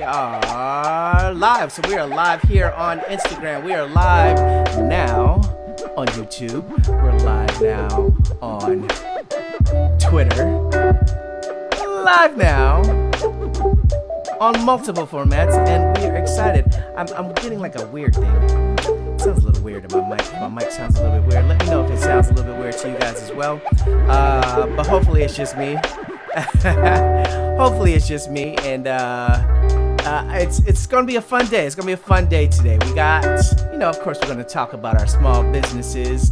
are live. So we are live here on Instagram. We are live now on YouTube. We're live now on Twitter. Live now on multiple formats, and we are excited. I'm getting like a weird thing. It sounds a little weird in my mic. My mic sounds a little bit weird. Let me know if it sounds a little bit weird to you guys as well. But hopefully it's just me. Hopefully it's just me, and it's gonna be a fun day. It's gonna be a fun day today. We got, of course, we're gonna talk about our small businesses.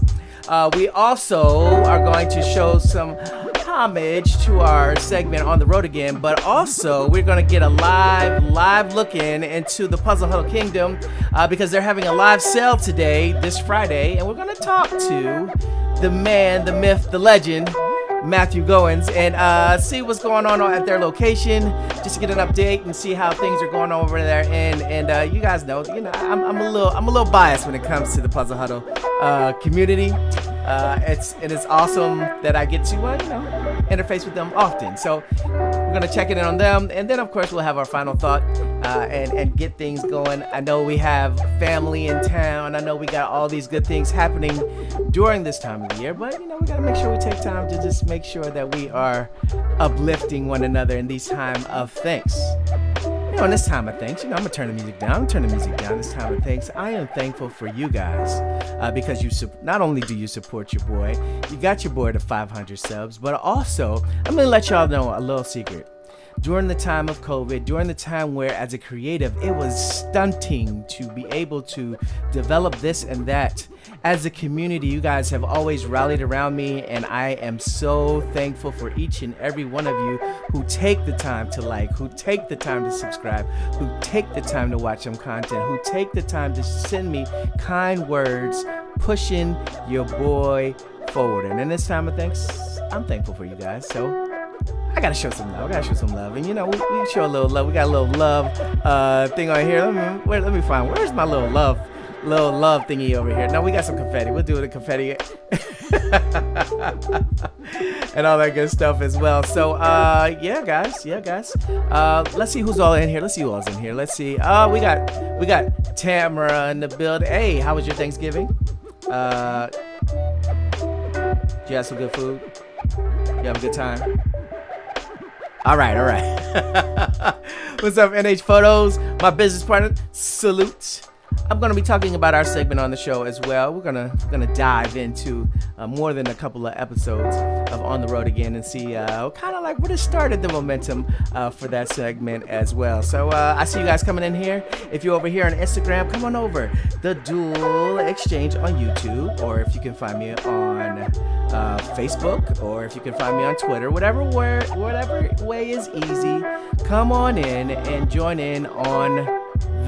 We also are going to show some homage to our segment On the Road Again, but also we're gonna get a live look into the Puzzle Huddle Kingdom because they're having a live sale today, this Friday, and we're gonna talk to the man, the myth, the legend, Matthew Goins, and see what's going on at their location, just to get an update and see how things are going on over there. And you guys know, I'm a little biased when it comes to the Puzzle Huddle community. It's awesome that I get to interface with them often. So we're gonna check in on them, and then of course we'll have our final thought and get things going. I know we have family in town. I know we got all these good things happening during this time of the year, but we gotta make sure we take time to just make sure that we are uplifting one another in these time of thanks. In this time of thanks, I'm gonna turn the music down. This time of thanks, I am thankful for you guys because not only do you support your boy, you got your boy to 500 subs, but also I'm gonna let y'all know a little secret. During the time of COVID, during the time where as a creative, it was stunting to be able to develop this and that. As a community, you guys have always rallied around me, and I am so thankful for each and every one of you who take the time to like, who take the time to subscribe, who take the time to watch some content, who take the time to send me kind words, pushing your boy forward. And in this time of thanks, I'm thankful for you guys. So I gotta show some love. And we show a little love. We got a little love thing on here. Let me find. Where's my little love thingy over here? No, we got some confetti. We'll do the confetti and all that good stuff as well. So yeah, guys. Let's see who's all in here. Let's see. Let's see. We got Tamara in the building. Hey, how was your Thanksgiving? Did you have some good food? You have a good time? All right. What's up, NH Photos? My business partner, salute. I'm going to be talking about our segment on the show as well. We're gonna dive into more than a couple of episodes of On the Road Again and see kind of like what has started the momentum for that segment as well. So I see you guys coming in here. If you're over here on Instagram, come on over. The Dual Exchange on YouTube, or if you can find me on Facebook, or if you can find me on Twitter, whatever way is easy, come on in and join in on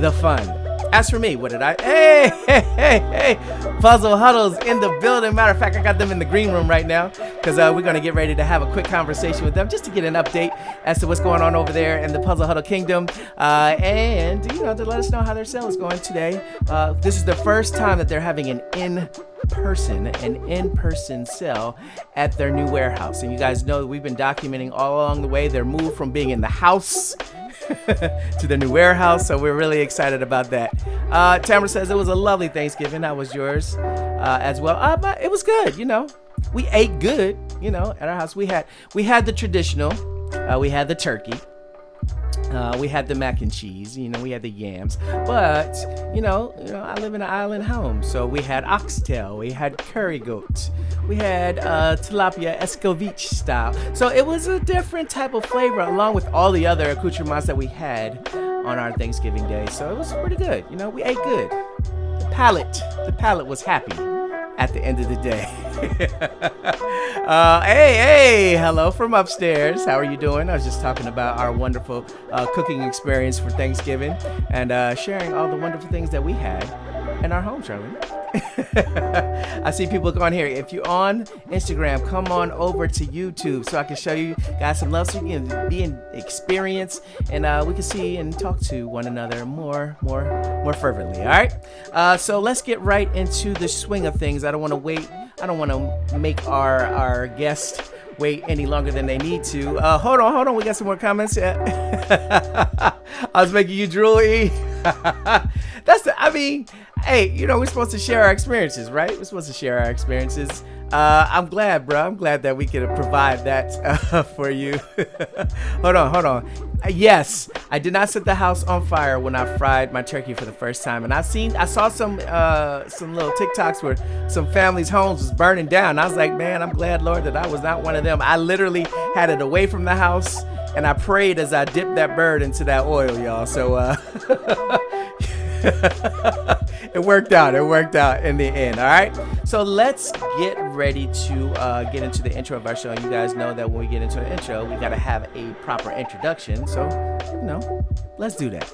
the fun. As for me, what did I? Hey! Puzzle Huddle's in the building. Matter of fact, I got them in the green room right now because we're going to get ready to have a quick conversation with them just to get an update as to what's going on over there in the Puzzle Huddle Kingdom and to let us know how their sale is going today. This is the first time that they're having an in-person sale at their new warehouse. And you guys know that we've been documenting all along the way their move from being in the house to the new warehouse, so we're really excited about that. Tamara says it was a lovely Thanksgiving. How was yours as well? But it was good. We ate good. At our house we had the traditional. We had the turkey. We had the mac and cheese, we had the yams, but, I live in an island home, so we had oxtail, we had curry goat, we had tilapia escovitch style, so it was a different type of flavor along with all the other accoutrements that we had on our Thanksgiving day, so it was pretty good, we ate good. The palate was happy at the end of the day. Hey, hello from upstairs. How are you doing? I was just talking about our wonderful cooking experience for Thanksgiving and sharing all the wonderful things that we had in our home, Charlie. I see people going here. If you're on Instagram, come on over to YouTube so I can show you guys some love, so you can be in experience and we can see and talk to one another more fervently. All right. So let's get right into the swing of things. I don't want to wait. I don't want to make our guest wait any longer than they need to. Hold on. We got some more comments. I was making you drool, E. Hey, we're supposed to share our experiences, right? We're supposed to share our experiences. I'm glad, bro. I'm glad that we could provide that for you. Hold on. Yes, I did not set the house on fire when I fried my turkey for the first time, and I saw some little TikToks where some families' homes was burning down. I was like, man, I'm glad, Lord, that I was not one of them. I literally had it away from the house, and I prayed as I dipped that bird into that oil, y'all. So it worked out in the end. All right, so let's get ready to get into the intro of our show. You guys know that when we get into the intro, we got to have a proper introduction, so let's do that.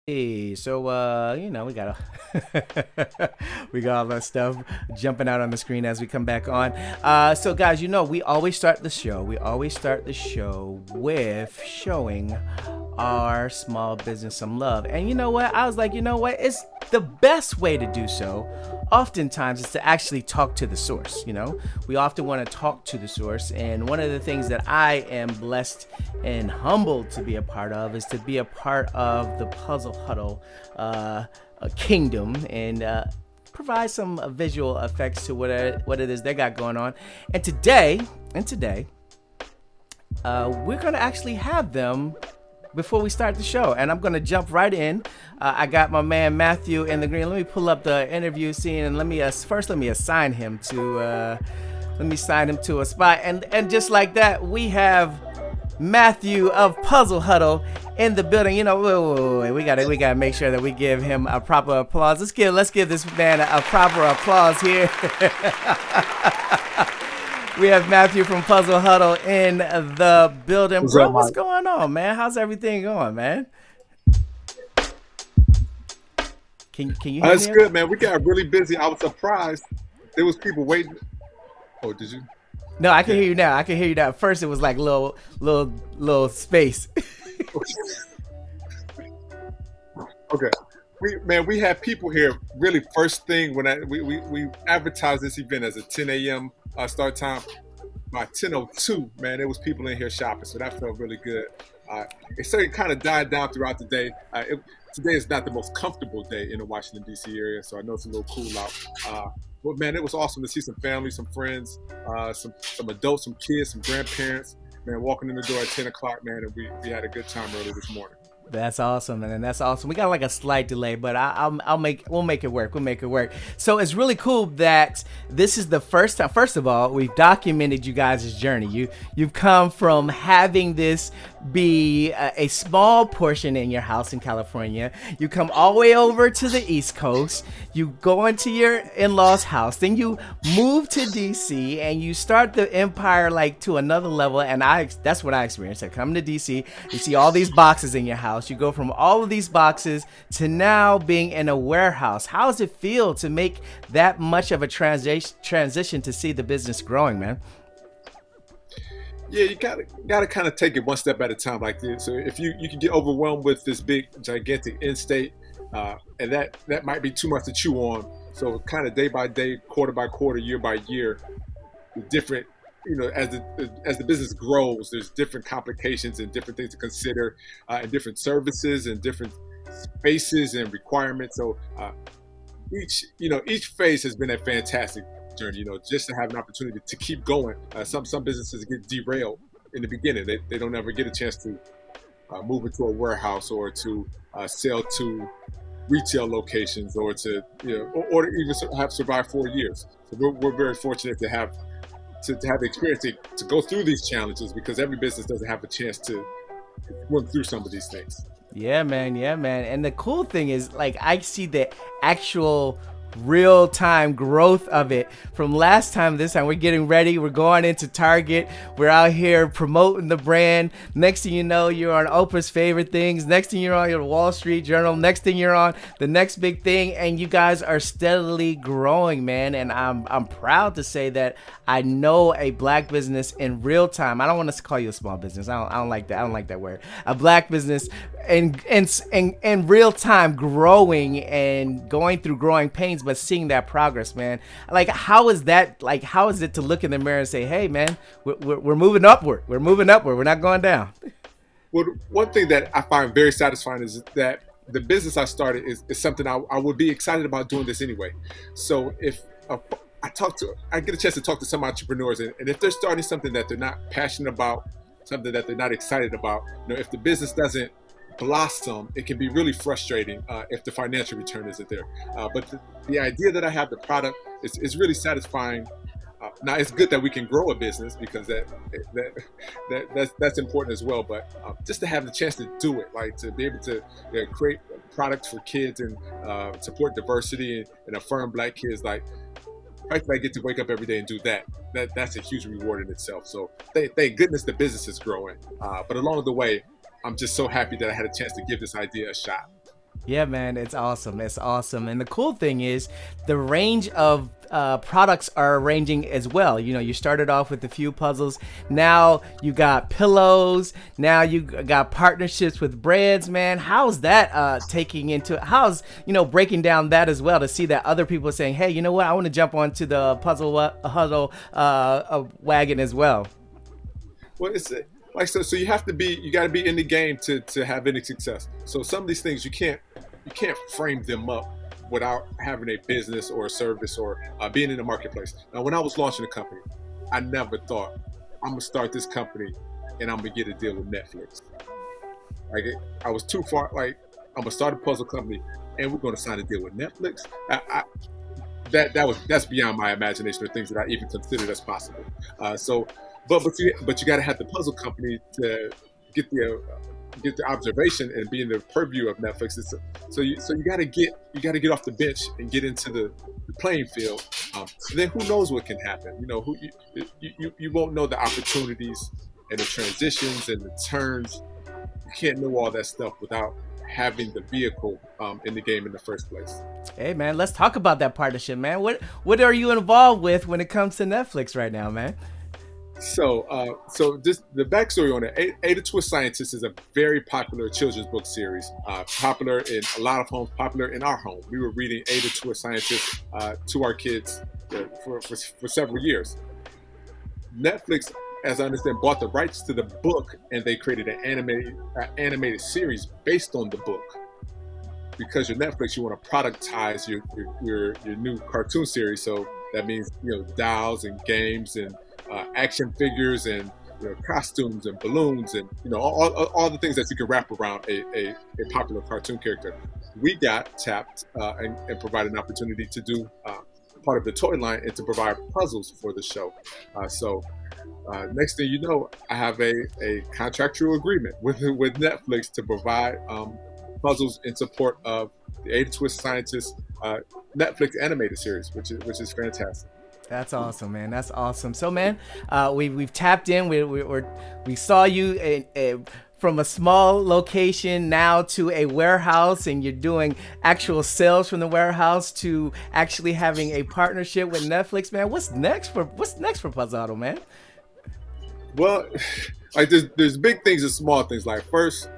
Hey, so we got we got all that stuff jumping out on the screen as we come back on. So guys, we always start the show with showing our small business some love. And you know what? I was like, it's the best way to do so. Oftentimes is to actually talk to the source. We often want to talk to the source, and one of the things that I am blessed and humbled to be a part of is to be a part of the Puzzle Huddle kingdom and provide some visual effects to what it is they got going on. And today we're gonna actually have them before we start the show, and I'm gonna jump right in. I got my man Matthew in the green. Let me pull up the interview scene, and let me assign him to a spot, and just like that, we have Matthew of Puzzle Huddle in the building. Wait, we gotta make sure that we give him a proper applause. Let's give this man a proper applause here. We have Matthew from Puzzle Huddle in the building. Bro, what's going on, man? How's everything going, man? Can you hear That's me? good, man. We got really busy. I was surprised. There was people waiting. Oh, did you? No, I can hear you now. At first, it was like little space. Okay. We had people here really first thing when we advertised this event as a 10 a.m. Start time. By 10:02, man, there was people in here shopping, so that felt really good. It certainly kind of died down throughout the day. Today is not the most comfortable day in the Washington, D.C. area, so I know it's a little cool out. But man, it was awesome to see some family, some friends, some adults, some kids, some grandparents, man, walking in the door at 10 o'clock, man, and we had a good time early this morning. That's awesome, man. That's awesome. We got like a slight delay, but we'll make it work. So it's really cool that this is the first time. First of all, we've documented you guys' journey. You've come from having this be a small portion in your house in California. You come all the way over to the East Coast. You go into your in-laws' house. Then you move to DC and you start the empire like to another level. And that's what I experienced. I come to DC, you see all these boxes in your house. You go from all of these boxes to now being in a warehouse. How does it feel to make that much of a transition to see the business growing, man? Yeah, you gotta kind of take it one step at a time like this. So if you can get overwhelmed with this big, gigantic end state, and that might be too much to chew on. So kind of day by day, quarter by quarter, year by year, with different, as the business grows, there's different complications and different things to consider, and different services and different spaces and requirements. So each phase has been a fantastic journey, just to have an opportunity to keep going. Some businesses get derailed in the beginning. They don't ever get a chance to move into a warehouse or to sell to retail locations or to or to even have survived 4 years. So we're very fortunate to have the experience to go through these challenges, because every business doesn't have a chance to work through some of these things. Yeah, man. And the cool thing is, like, I see the actual real time growth of it from last time. This time we're getting ready, we're going into Target, we're out here promoting the brand. Next thing you know, you're on Oprah's Favorite Things. Next thing you're on your Wall Street Journal. Next thing you're on the next big thing, and you guys are steadily growing, man. And I'm proud to say that I know a black business in real time. I don't want to call you a small business. I don't like that. I don't like that word. A black business in real time growing and going through growing pains, but seeing that progress, man. Like, how is that? Like, how is it to look in the mirror and say, hey, man, we're moving upward. We're moving upward. We're not going down. Well, one thing that I find very satisfying is that the business I started is something I would be excited about doing this anyway. So if I get a chance to talk to some entrepreneurs, and if they're starting something that they're not passionate about, something that they're not excited about, if the business doesn't blossom, it can be really frustrating if the financial return isn't there. But the idea that I have the product is really satisfying. Now it's good that we can grow a business, because that's important as well. But just to have the chance to do it, like to be able to create products for kids and support diversity and affirm Black kids, like the fact that I get to wake up every day and do that's a huge reward in itself. So thank goodness the business is growing. But along the way, I'm just so happy that I had a chance to give this idea a shot. Yeah, man, it's awesome. It's awesome. And the cool thing is the range of products are ranging as well. You started off with a few puzzles. Now you got pillows. Now you got partnerships with brands, man. How's that how's breaking down that as well, to see that other people are saying, hey, you know what? I want to jump onto the puzzle wagon as well. Well, it's so you got to be in the game to have any success. So some of these things you can't frame them up without having a business or a service or being in the marketplace. Now, when I was launching a company, I never thought I'm gonna start this company and I'm gonna get a deal with Netflix. Like, I was too far. Like, I'm gonna start a puzzle company and we're gonna sign a deal with Netflix. That's beyond my imagination, or things that I even considered as possible. But you got to have the puzzle company to get the observation and be in the purview of Netflix. So you got to get off the bench and get into the playing field. So then who knows what can happen? You won't know the opportunities and the transitions and the turns. You can't know all that stuff without having the vehicle in the game in the first place. Hey, man, let's talk about that partnership, man. What are you involved with when it comes to Netflix right now, man? So just the backstory on it. Ada Twist Scientist is a very popular children's book series, popular in a lot of homes, popular in our home. We were reading Ada Twist Scientist to our kids for several years. Netflix, as I understand, bought the rights to the book, and they created an animated series based on the book. Because you're Netflix, you want to productize your new cartoon series. So that means dolls and games and action figures and costumes and balloons and all the things that you can wrap around a popular cartoon character. We got tapped and provided an opportunity to do part of the toy line and to provide puzzles for the show. So next thing you know, I have a contractual agreement with Netflix to provide puzzles in support of the Ada Twist Scientist Netflix animated series, which is fantastic. That's awesome, man. That's awesome. So, man, we've tapped in. We saw you from a small location now to a warehouse, and you're doing actual sales from the warehouse to actually having a partnership with Netflix, man. What's next for Puzzle, man? Well, like there's big things and small things. Like, first,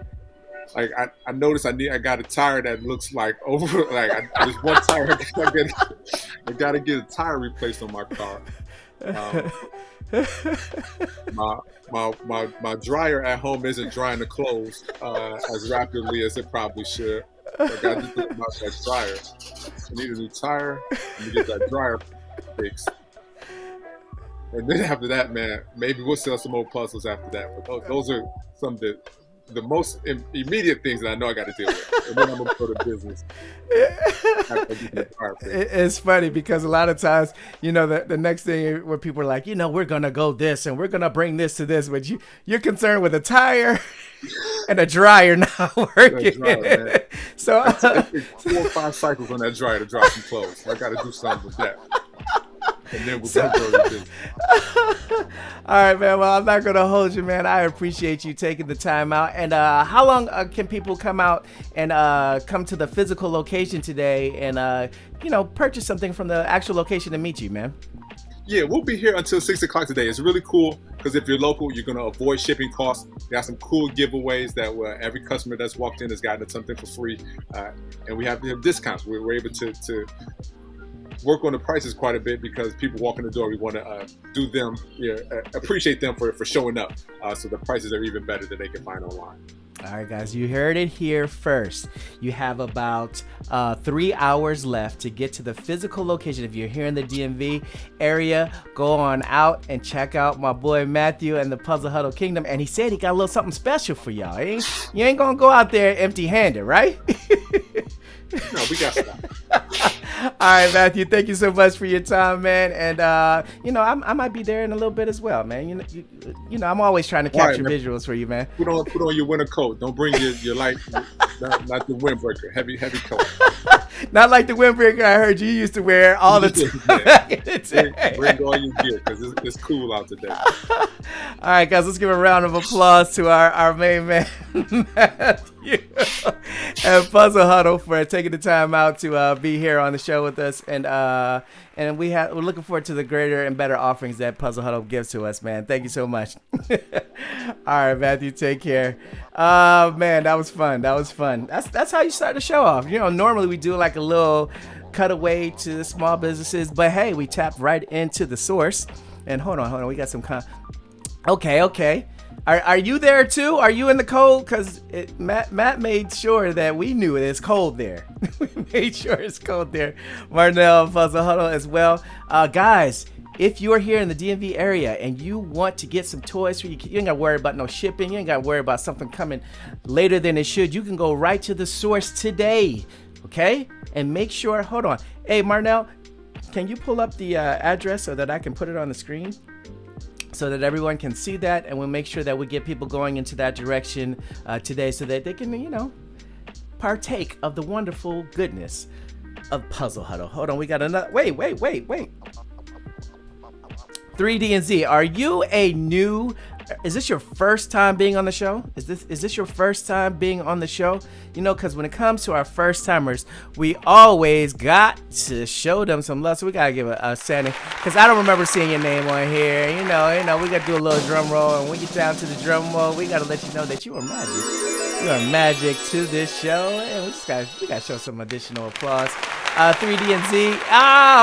like I noticed I got a tire that looks like over. Like there's one tire I gotta get a tire replaced on my car. My dryer at home isn't drying the clothes as rapidly as it probably should. So I gotta do something about that dryer. I need a new tire. Let me get that dryer fixed. And then after that, man, maybe we'll sell some more puzzles after that. But those are some of the the most immediate things that I know I got to deal with, and then I'm gonna go to business. It's funny because a lot of times, you know, the next thing where people are like, you know, we're gonna go this and we're gonna bring this to this, but you're concerned with a tire and a dryer not working. Dryer, so it's 4 or 5 cycles on that dryer to dry some clothes. I got to do something with that. And then we'll go to business. All right, man. Well, I'm not going to hold you, man. I appreciate you taking the time out. And how long can people come out and come to the physical location today and, you know, purchase something from the actual location to meet you, man? Yeah, we'll be here until 6 o'clock today. It's really cool because if you're local, you're going to avoid shipping costs. We got some cool giveaways that every customer that's walked in has gotten something for free. And we have discounts. We're able to work on the prices quite a bit because people walk in the door. We want to do them, appreciate them for showing up. So the prices are even better than they can find online. All right, guys, you heard it here first. You have about 3 hours left to get to the physical location. If you're here in the DMV area, go on out and check out my boy Matthew and the Puzzle Huddle Kingdom. And he said he got a little something special for y'all. You ain't gonna go out there empty-handed, right? No, we got stuff. All right, Matthew, thank you so much for your time, man. And, you know, I might be there in a little bit as well, man. You know, I'm always trying to capture visuals for you, man. Put on your winter coat. Don't bring your light, not the windbreaker. Heavy coat. Not like the windbreaker I heard you used to wear all the time. Bring all your gear because it's cool out today. All right, guys, let's give a round of applause to our main man, Matthew, and Puzzle Huddle for taking the time out to be here on the show with us. And we're looking forward to the greater and better offerings that Puzzle Huddle gives to us, man. Thank you so much. All right, Matthew, take care. Man, that was fun. That's how you start the show off. You know, normally we do like a little cutaway to the small businesses, but hey, we tapped right into the source. And hold on, we got some Okay. Are you there too? Are you in the cold? Because Matt made sure that we knew it's cold there. We made sure it's cold there. Marnell, Puzzle Huddle as well. Guys, if you're here in the DMV area and you want to get some toys, you ain't got to worry about no shipping. You ain't got to worry about something coming later than it should. You can go right to the source today, okay? And make sure, hold on. Hey, Marnell, can you pull up the address so that I can put it on the screen? So that everyone can see that, and we'll make sure that we get people going into that direction today so that they can, you know, partake of the wonderful goodness of Puzzle Huddle. Hold on, we got another. Wait. 3D&Z, are you is this your first time being on the show? Is this your first time being on the show? You know, because when it comes to our first timers, we always got to show them some love. So we gotta give a standing, because I don't remember seeing your name on here. You know, we gotta do a little drum roll, and when we get down to the drum roll, we gotta let you know that you are magic. You are magic to this show, and we gotta show some additional applause. 3D&Z.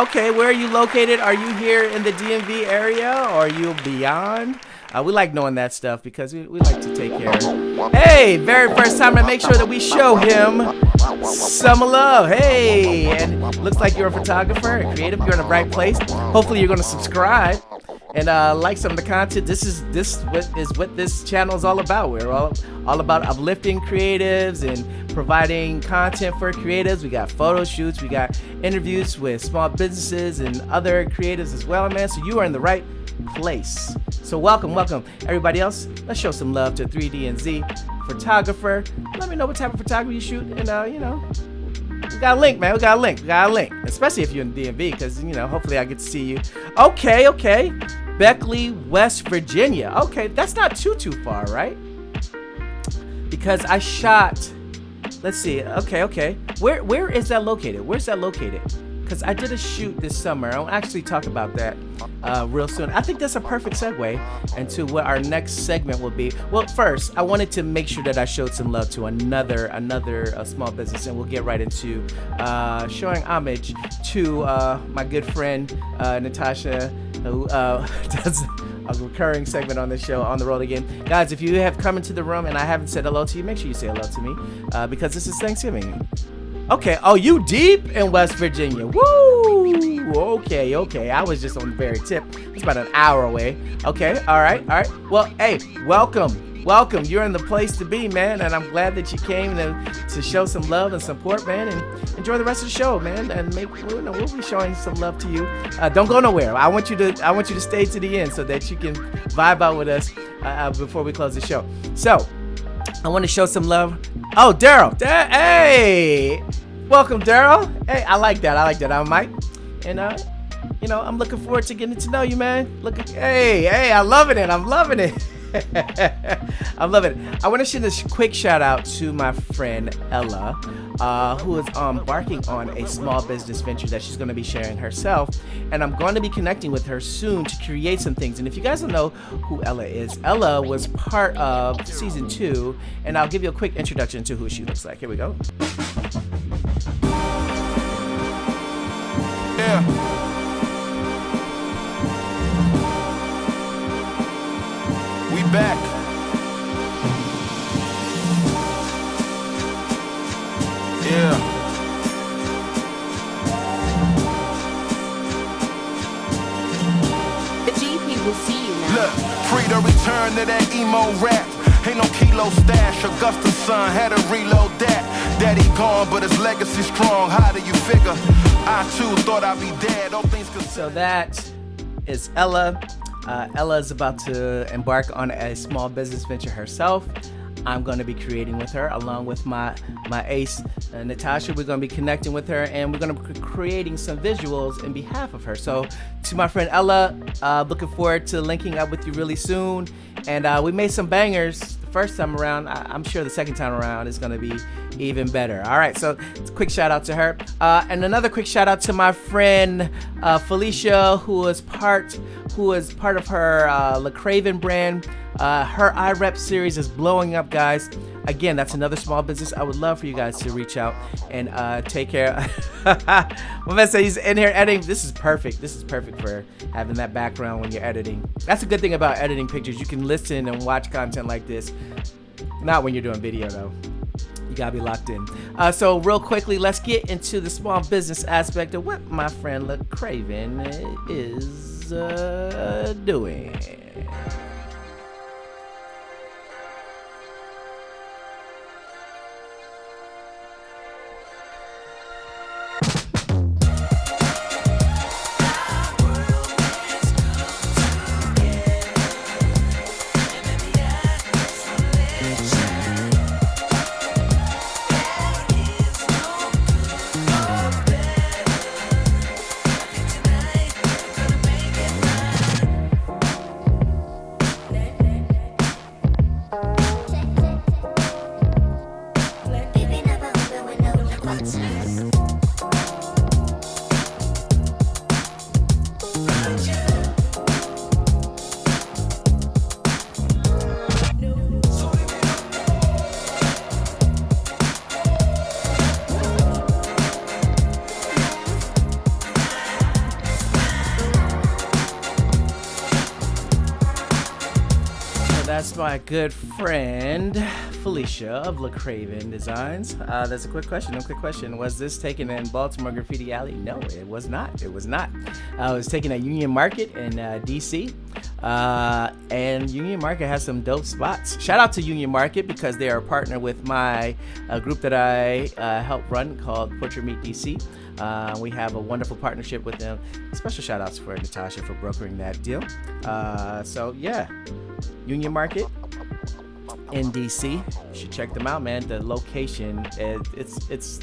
Okay. Where are you located? Are you here in the DMV area, or are you beyond? We like knowing that stuff because we like to take care of. Hey, very first time to make sure that we show him some love. Hey, and looks like you're a photographer, a creative. You're in the right place. Hopefully, you're going to subscribe and like some of the content. This is what this channel is all about. We're all about uplifting creatives and providing content for creatives. We got photo shoots, we got interviews with small businesses and other creatives as well, man. So you are in the right place. So welcome everybody else. Let's show some love to 3D&Z photographer. Let me know what type of photography you shoot, and you know, we got a link, man. We got a link, especially if you're in DMV, because you know, hopefully I get to see you. Okay. Beckley, West Virginia. Okay, that's not too far, right? Because I shot, let's see. Okay. Where is that located? Where's that located? Because I did a shoot this summer. I'll actually talk about that real soon. I think that's a perfect segue into what our next segment will be. Well, first, I wanted to make sure that I showed some love to another small business, and we'll get right into showing homage to my good friend Natasha, who does a recurring segment on this show, On the Road Again. Guys, if you have come into the room and I haven't said hello to you, make sure you say hello to me because this is Thanksgiving. Okay. Oh, you deep in West Virginia. Woo! Okay. I was just on the very tip. It's about an hour away. Okay. All right. Well, hey, welcome welcome. You're in the place to be, man. And I'm glad that you came to show some love and support, man. And enjoy the rest of the show, man. And we'll be showing some love to you. Don't go nowhere. I want you to stay to the end so that you can vibe out with us before we close the show. So I want to show some love. Oh, Daryl. Hey, welcome, Daryl. Hey, I like that. I'm Mike, and I'm looking forward to getting to know you, man. Hey, I'm loving it. I'm loving it. I want to send a quick shout out to my friend Ella, who is embarking on a small business venture that she's going to be sharing herself, and I'm going to be connecting with her soon to create some things. And if you guys don't know who Ella is, Ella was part of season 2, and I'll give you a quick introduction to who she looks like. Here we go. Yeah. We back. Yeah. The GP will see you now. Look, free to return to that emo rap. Ain't no kilo stash. Augusta's son had to reload that. Daddy gone, but his legacy strong. How do you figure? I too thought I'd be dead. All things considered. So that is Ella. Ella is about to embark on a small business venture herself. I'm going to be creating with her along with my ace, Natasha. We're going to be connecting with her, and we're going to be creating some visuals in behalf of her. So to my friend Ella, looking forward to linking up with you really soon. And we made some bangers the first time around. I'm sure the second time around is going to be even better. All right, so it's a quick shout out to her. And another quick shout out to my friend Felicia, who is part of her LaCraven brand. Her iRep series is blowing up, guys. Again, that's another small business. I would love for you guys to reach out and take care. My man said he's in here editing. This is perfect. This is perfect for having that background when you're editing. That's a good thing about editing pictures. You can listen and watch content like this. Not when you're doing video, though. You gotta be locked in. So real quickly, let's get into the small business aspect of what my friend LaCraven is doing. That's my good friend Felicia of LaCraven Designs. That's a quick question. Was this taken in Baltimore Graffiti Alley? No, it was not. It was taken at Union Market in DC. And Union Market has some dope spots. Shout out to Union Market because they are a partner with my group that I help run called Portrait Meet DC. We have a wonderful partnership with them. Special shout outs for Natasha for brokering that deal. So yeah, Union Market in DC. You should check them out, man. The location, it's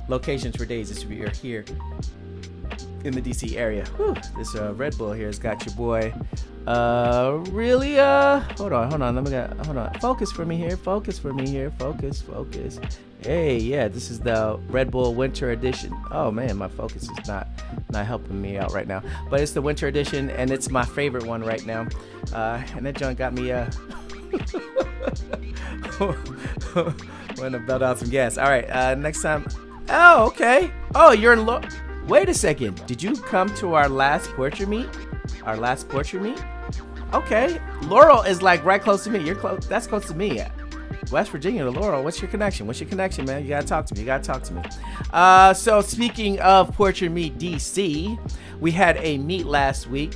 locations for days. If you're here in the DC area. Whew, this Red Bull here has got your boy really hold on. Focus for me here. Focus. Hey, yeah, this is the Red Bull Winter Edition. Oh man, my focus is not helping me out right now. But it's the Winter Edition, and it's my favorite one right now. And that junk got me want to belt out some gas. All right, next time. Oh, okay. Oh, you're in wait a second. Did you come to our last portrait meet? Okay. Laurel is like right close to me. You're close. That's close to me. West Virginia to Laurel. What's your connection, man? You gotta talk to me. So speaking of Portrait Meet DC, we had a meet last week,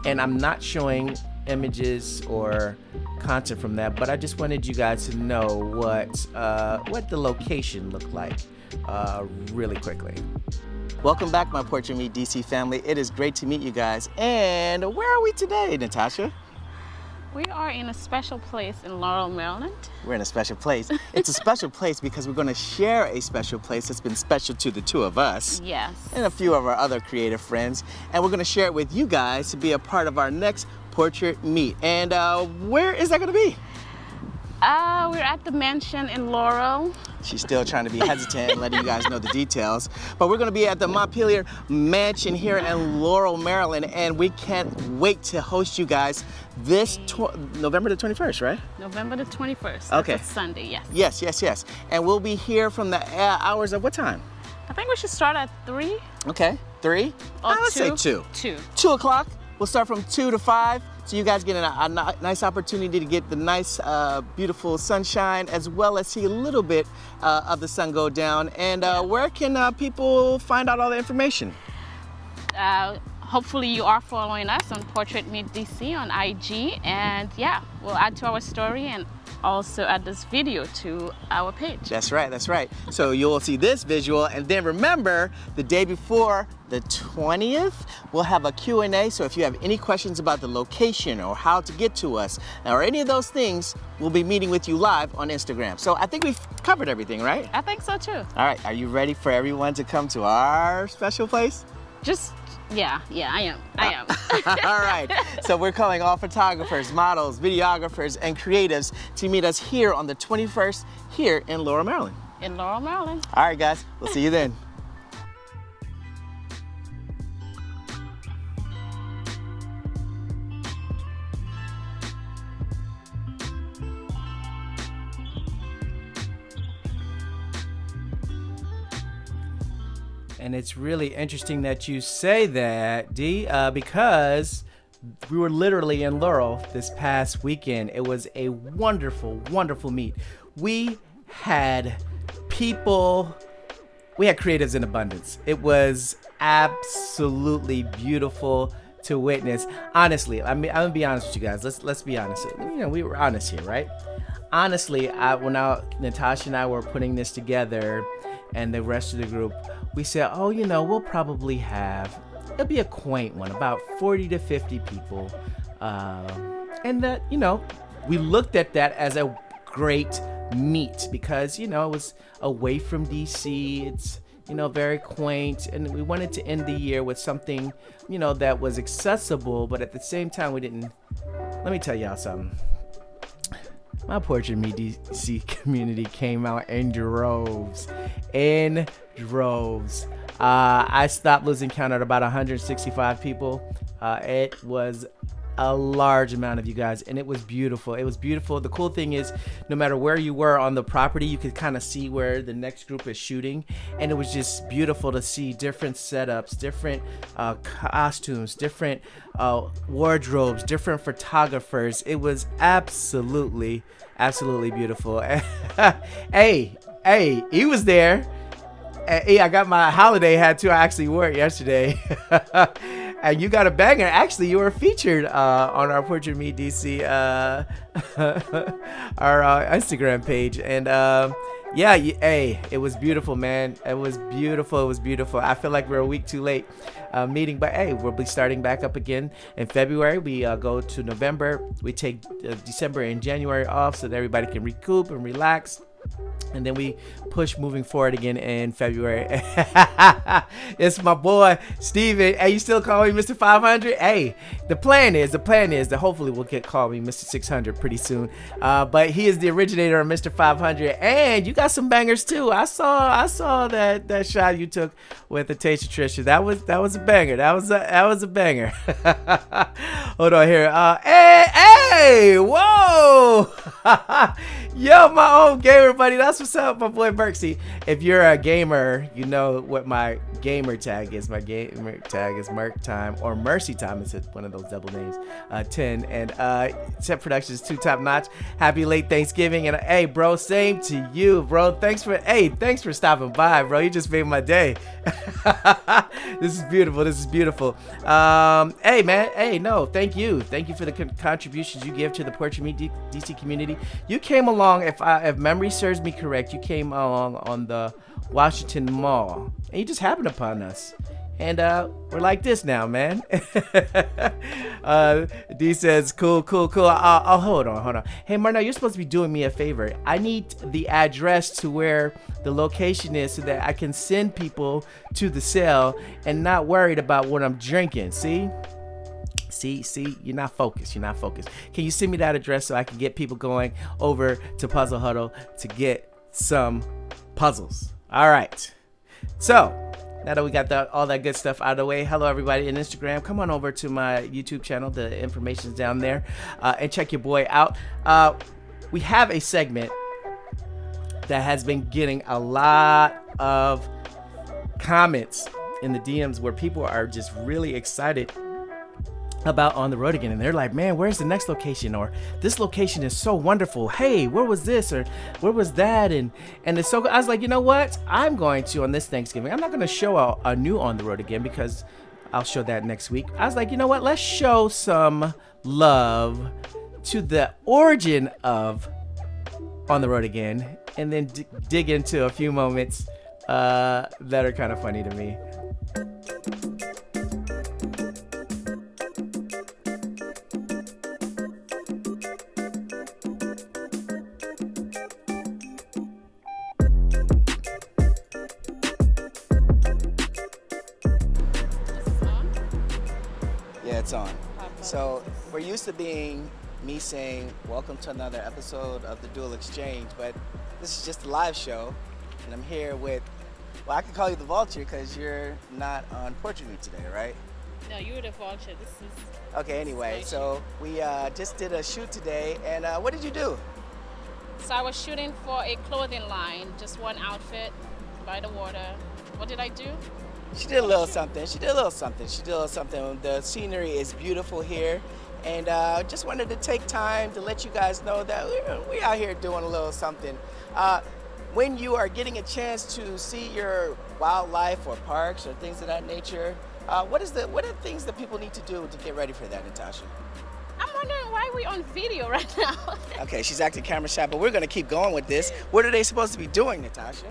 and I'm not showing images or content from that, but I just wanted you guys to know what the location looked like really quickly. Welcome back, my Portrait Meet DC family. It is great to meet you guys. And where are we today, Natasha? We are in a special place in Laurel, Maryland. We're in a special place. It's a special place because we're going to share a special place that's been special to the two of us. Yes. And a few of our other creative friends. And we're going to share it with you guys to be a part of our next Portrait Meet. And where is that going to be? We're at the mansion in Laurel. She's still trying to be hesitant and letting you guys know the details. But we're going to be at the Montpelier Mansion here in Laurel, Maryland. And we can't wait to host you guys this November the 21st, right? November the 21st. Okay. That's a Sunday, yes. Yes. And we'll be here from the hours of what time? I think we should start at 3. Okay, 3? Or Let's 2. say 2. 2. 2 o'clock. We'll start from 2 to 5. So you guys get a nice opportunity to get the nice, beautiful sunshine, as well as see a little bit of the sun go down. And where can people find out all the information? Hopefully you are following us on Portrait Meet DC on IG. And yeah, we'll add to our story and also add this video to our page. That's right. So you'll see this visual, and then remember, the day before, the 20th, we'll have a Q&A. So if you have any questions about the location or how to get to us or any of those things, we'll be meeting with you live on Instagram. So I think we've covered everything, right? I think so too. All right, are you ready for everyone to come to our special place? Yeah, I am. All right, so we're calling all photographers, models, videographers, and creatives to meet us here on the 21st here in Laurel, Maryland. In Laurel, Maryland. All right, guys, we'll see you then. And it's really interesting that you say that, Dee, because we were literally in Laurel this past weekend. It was a wonderful, wonderful meet. We had creatives in abundance. It was absolutely beautiful to witness. Honestly, I'm gonna be honest with you guys. Let's be honest. We were honest here, right? Honestly, when Natasha and I were putting this together, and the rest of the group, we said, we'll probably it'll be a quaint one, about 40 to 50 people. And that, we looked at that as a great meet because, it was away from DC. It's, very quaint. And we wanted to end the year with something, that was accessible, but at the same time, let me tell y'all something. My Portrait Meet DC community came out in droves. I stopped losing count at about 165 people. It was a large amount of you guys, and it was beautiful. The cool thing is, no matter where you were on the property, you could kind of see where the next group is shooting, and it was just beautiful to see different setups, different costumes, different wardrobes, different photographers. It was absolutely beautiful. Hey, he was there. Hey, I got my holiday hat too. I actually wore it yesterday. And you got a banger. Actually, you were featured on our Portrait Meet DC our Instagram page. And it was beautiful, man. It was beautiful. I feel like we're a week too late meeting, but hey, we'll be starting back up again in February. We go to November. We take December and January off so that everybody can recoup and relax. And then we push moving forward again in February. It's my boy Steven. Hey, you still call me Mr. 500? Hey, the plan is that hopefully we'll call me Mr. 600 pretty soon. But he is the originator of Mr. 500, and you got some bangers too. I saw that shot you took with the Taste of Trisha. That was a banger. That was a banger. Hold on here. Hey, whoa. Yo, my old gamer buddy. That's what's up, my boy Burke. See, if you're a gamer, you know what my gamer tag is. My gamer tag is Merc Time or Mercy Time. It's one of those double names. 10 and Set Productions 2 top notch. Happy late Thanksgiving. And hey, bro, same to you, bro. Thanks for stopping by, bro. You just made my day. This is beautiful. This is beautiful. Hey, man. Hey, no, thank you. Thank you for the contributions you give to the Portrait Me DC community. You came along, if memory serves me correct, you came along on the Washington Mall, and you just happened upon us. And we're like this now, man. D says, cool. Oh, hold on. Hey, Marnell, you're supposed to be doing me a favor. I need the address to where the location is so that I can send people to the sale and not worried about what I'm drinking. See, you're not focused. Can you send me that address so I can get people going over to Puzzle Huddle to get some puzzles? All right. So now that we got all that good stuff out of the way, hello everybody in Instagram. Come on over to my YouTube channel. The information's down there, and check your boy out. We have a segment that has been getting a lot of comments in the DMs where people are just really excited about On the Road Again, and they're like, man, where's the next location? Or this location is so wonderful. Hey, where was this? Or where was that? And it's so good. I was like, you know what? I'm going to, on this Thanksgiving, I'm not going to show a new On the Road Again because I'll show that next week. I was like, you know what? Let's show some love to the origin of On the Road Again, and then dig into a few moments that are kind of funny to me. It's on. So we're used to being me saying welcome to another episode of the Dual Exchange, but this is just a live show, and I'm here with, well, I can call you the Vulture because you're not on Portrait Me today, right? No, you're the Vulture. This is okay. Anyway, so we just did a shoot today, and what did you do? So I was shooting for a clothing line, just one outfit by the water. What did I do? She did a little something. The scenery is beautiful here, and just wanted to take time to let you guys know that we're out here doing a little something. When you are getting a chance to see your wildlife or parks or things of that nature, what are things that people need to do to get ready for that, Natasha? I'm wondering why we're on video right now. Okay, she's acting camera shy, but we're going to keep going with this. What are they supposed to be doing, Natasha?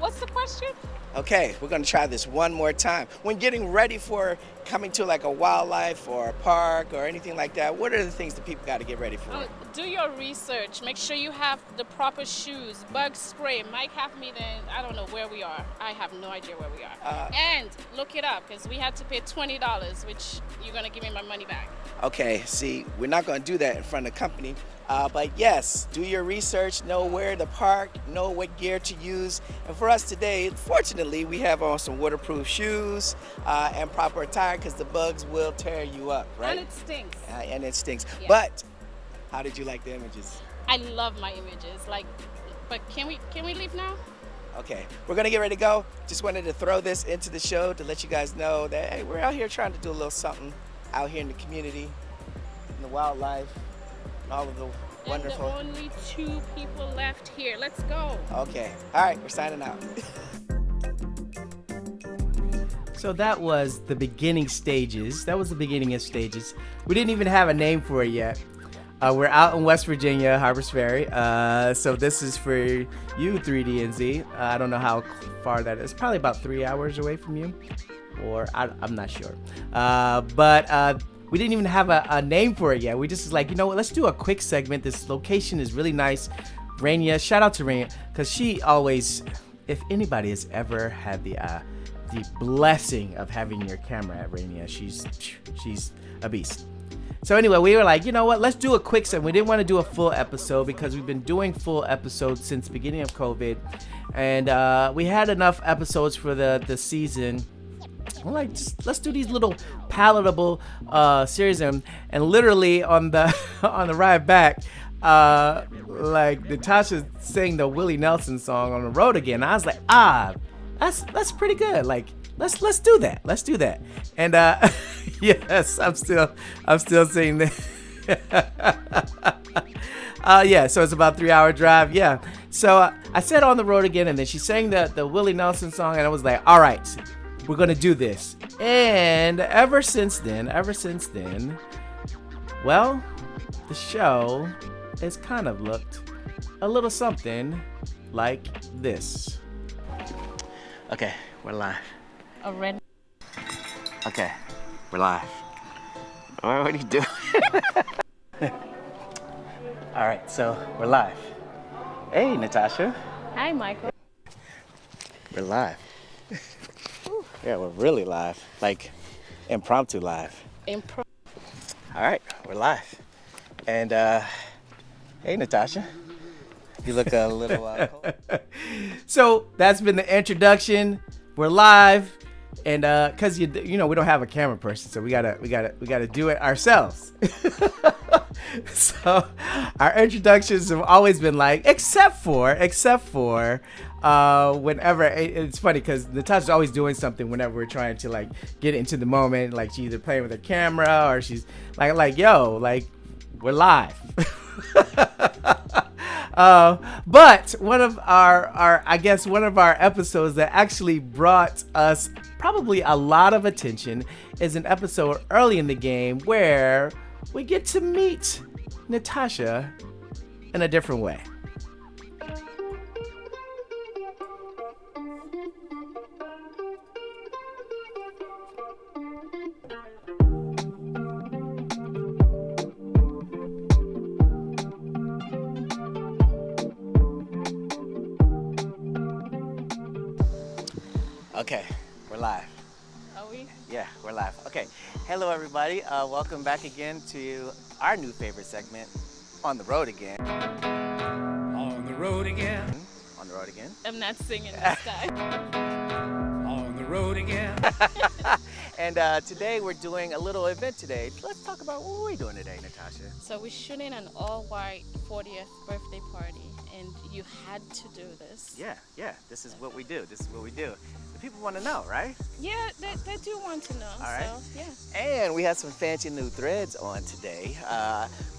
What's the question? Okay, we're going to try this one more time. When getting ready for coming to like a wildlife or a park or anything like that, what are the things that people got to get ready for? Do your research. Make sure you have the proper shoes, bug spray. Mike have me then, I don't know where we are. I have no idea where we are. And look it up because we had to pay $20, which you're going to give me my money back. Okay, see, we're not going to do that in front of the company. But yes, do your research, know where to park, know what gear to use. And for us today, fortunately, we have on some waterproof shoes and proper attire because the bugs will tear you up, right? And it stinks. Yeah. But how did you like the images? I love my images. But can we leave now? Okay, we're gonna get ready to go. Just wanted to throw this into the show to let you guys know that, hey, we're out here trying to do a little something out here in the community, in the wildlife. All of the wonderful. And the only 2 people left here. Let's go. Okay. All right. We're signing out. So that was the beginning stages. That was the beginning of stages. We didn't even have a name for it yet. We're out in West Virginia, Harpers Ferry. So this is for you, 3DNZ. I don't know how far that is. Probably about 3 hours away from you. Or I'm not sure. But we didn't even have a name for it yet. We just was like, you know what, let's do a quick segment. This location is really nice. Rainia, shout out to Rainia, because she always, if anybody has ever had the blessing of having your camera at Rainia, she's a beast. So anyway, we were like, you know what, let's do a quick segment. We didn't want to do a full episode because we've been doing full episodes since the beginning of COVID. And we had enough episodes for the season. We're like, just, let's do these little palatable series, and literally on the ride back, like Natasha sang the Willie Nelson song on the road again. I was like, that's pretty good. Like, let's do that. Let's do that. And yes, I'm still singing that. Yeah, so it's about a 3-hour drive. Yeah. So I said on the road again, and then she sang the Willie Nelson song, and I was like, all right, we're gonna do this. And ever since then, well, the show has kind of looked a little something like this. Okay, we're live. A red. Okay, we're live. What are you doing? All right, so we're live. Hey, Natasha. Hi, Michael. We're live. Yeah, we're really live. Like, impromptu live. All right, we're live. And, hey, Natasha. You look a little cold. So, that's been the introduction. We're live. And cause you know we don't have a camera person, so we gotta do it ourselves. So our introductions have always been like, except for whenever it's funny because Natasha's always doing something whenever we're trying to like get into the moment, like she's either playing with her camera or she's like yo, like we're live. But one of our episodes that actually brought us probably a lot of attention is an episode early in the game where we get to meet Natasha in a different way. Okay, we're live. Are we? Yeah, we're live. Okay, hello everybody. Welcome back again to our new favorite segment, On the Road Again. On the road again. On the road again. I'm not singing this time. On the road again. And today we're doing a little event today. Let's talk about what we're doing today, Natasha. So we're shooting an all-white 40th birthday party, and you had to do this. Yeah, this is what we do. The people want to know, right? Yeah, they do want to know. All right. So, yeah. And we have some fancy new threads on today.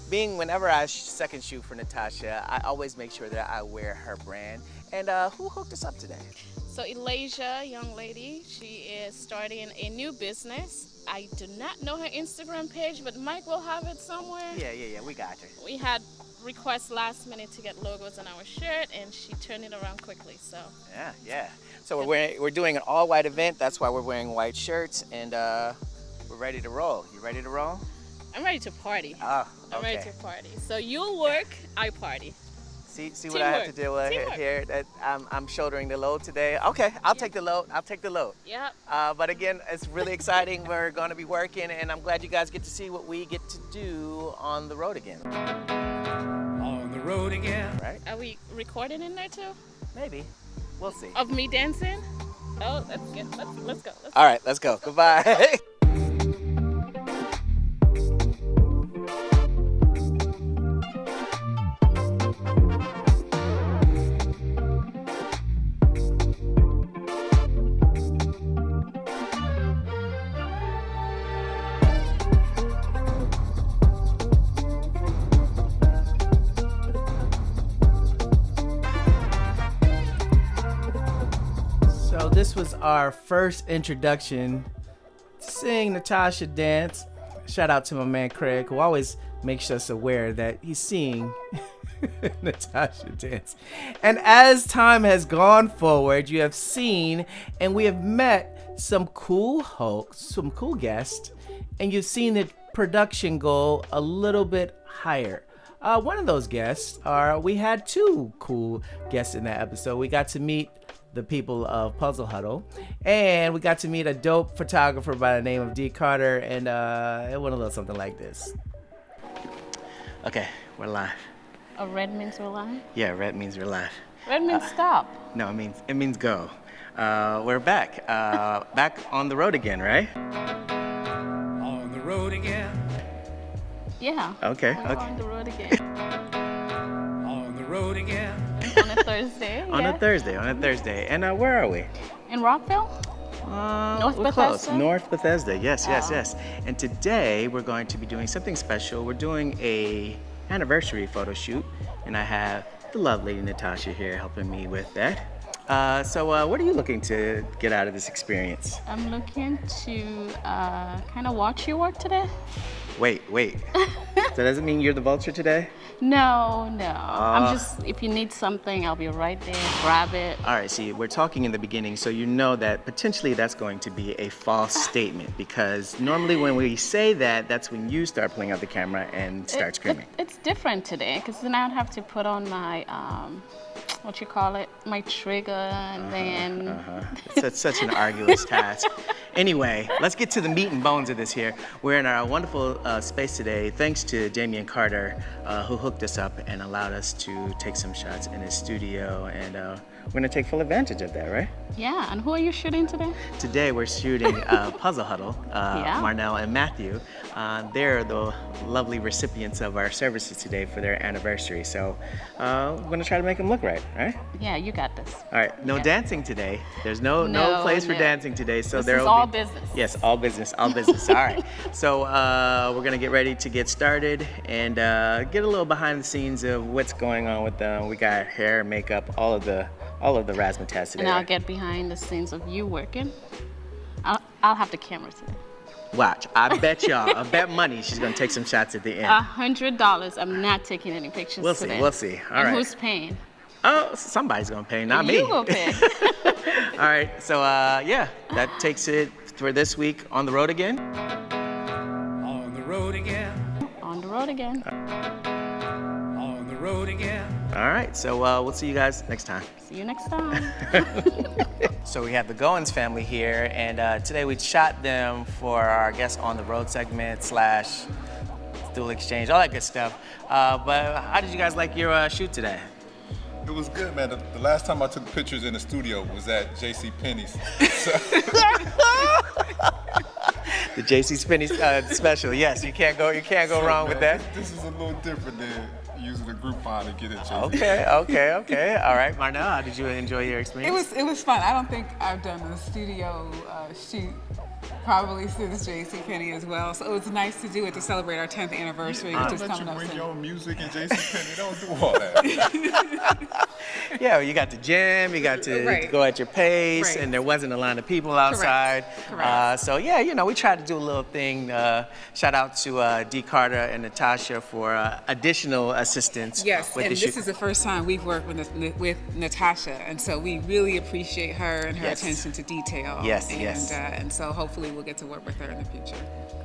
Being whenever I second shoot for Natasha, I always make sure that I wear her brand. And who hooked us up today? So Elijah, young lady, she is starting a new business. I do not know her Instagram page, but Mike will have it somewhere. Yeah, we got her. We had requests last minute to get logos on our shirt, and she turned it around quickly. So Yeah. So we're doing an all-white event. That's why we're wearing white shirts, and we're ready to roll. You ready to roll? I'm ready to party. Oh, okay. I'm ready to party. So you'll work, I party. See what I have to do here. That I'm shouldering the load today. Okay, I'll take the load. Yep. But again, it's really exciting. We're going to be working, and I'm glad you guys get to see what we get to do on the road again. On the road again. Right? Are we recording in there too? Maybe. We'll see. Of me dancing? Oh, that's good. Let's go. All right, let's go. Goodbye. So this was our first introduction to seeing Natasha dance. Shout out to my man Craig, who always makes us aware that he's seeing Natasha dance. And as time has gone forward, you have seen and we have met some cool guests, and you've seen the production go a little bit higher. One of those guests we had two cool guests in that episode. We got to meet the people of Puzzle Huddle, and we got to meet a dope photographer by the name of D. Carter, and it went a little something like this. Okay, we're live. Oh, red means we're live? Yeah, red means we're live. Red means stop. No, it means go. We're back. Back on the road again, right? On the road again. Yeah. Okay. We're on the road again. road again. On a Thursday. On yeah. a Thursday. And where are we? In Rockville? North We're close. Bethesda? North Bethesda. Yes. And today we're going to be doing something special. We're doing a anniversary photo shoot, and I have the lovely Natasha here helping me with that. So what are you looking to get out of this experience? I'm looking to kind of watch your work today. Wait. So does it mean you're the vulture today? No. I'm just, if you need something, I'll be right there. Grab it. All right, see, we're talking in the beginning, so you know that potentially that's going to be a false statement, because normally when we say that, that's when you start pulling out the camera and start screaming. It's different today, because then I'd have to put on my, my trigger, and then... It's such an arduous task. Anyway, let's get to the meat and bones of this here. We're in our wonderful space today, thanks to Damian Carter, who hooked us up and allowed us to take some shots in his studio, and we're gonna take full advantage of that, right? Yeah, and who are you shooting today? Today we're shooting Puzzle Huddle, Marnell and Matthew. They're the lovely recipients of our services today for their anniversary, so we're gonna try to make them look right? Yeah, you got this. All right, no dancing today. There's no place for dancing today, so this is all business. Yes, all business. All right, so we're gonna get ready to get started and get a little behind the scenes of what's going on with them. We got hair, makeup, all of the razzmatazz today. And I'll get behind the scenes of you working. I'll have the camera today. Watch, I bet money she's gonna take some shots at the end. $100. I'm not taking any pictures today. We'll see. All and right. who's paying? Oh, somebody's gonna pay, not me. You will pay. All right, so that takes it for this week on the road again. On the road again. On the road again. On the road again. All right, so we'll see you guys next time. See you next time. So we have the Goins family here, and today we shot them for our Guest on the Road segment / Dual Exchange, all that good stuff. But how did you guys like your shoot today? It was good, man. The last time I took pictures in the studio was at J.C. Penney's. The J.C. Penney's special. Yes, you can't go wrong with that. This is a little different than using a Groupon to get it. Okay. All right, Marnell, how did you enjoy your experience? It was fun. I don't think I've done a studio shoot probably since JCPenney as well. So it was nice to do it to celebrate our 10th anniversary, which is coming up bring soon. your music and JCPenney. Don't do all that. Yeah, you got to jam, you got to go at your pace, and there wasn't a line of people outside. Correct. So yeah, we tried to do a little thing. Shout out to D. Carter and Natasha for additional assistance. Yes, with and the this shoot. is the first time we've worked with Natasha, and so we really appreciate her and her attention to detail. Yes. And so hopefully we'll get to work with her in the future.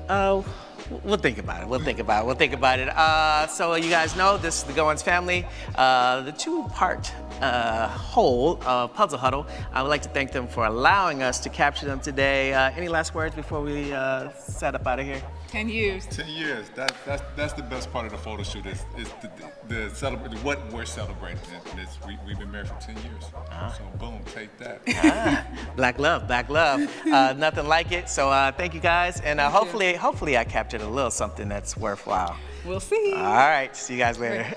Oh, we'll think about it. So you guys know this is the Goins family, the two-part whole Puzzle Huddle. I would like to thank them for allowing us to capture them today. Any last words before we set up out of here? 10 years. 10 years. That's the best part of the photo shoot is the celebrate what we're celebrating. And we've been married for 10 years. So boom, take that. Black love. Nothing like it. So thank you guys, and hopefully I captured a little something that's worthwhile. We'll see. All right, see you guys later.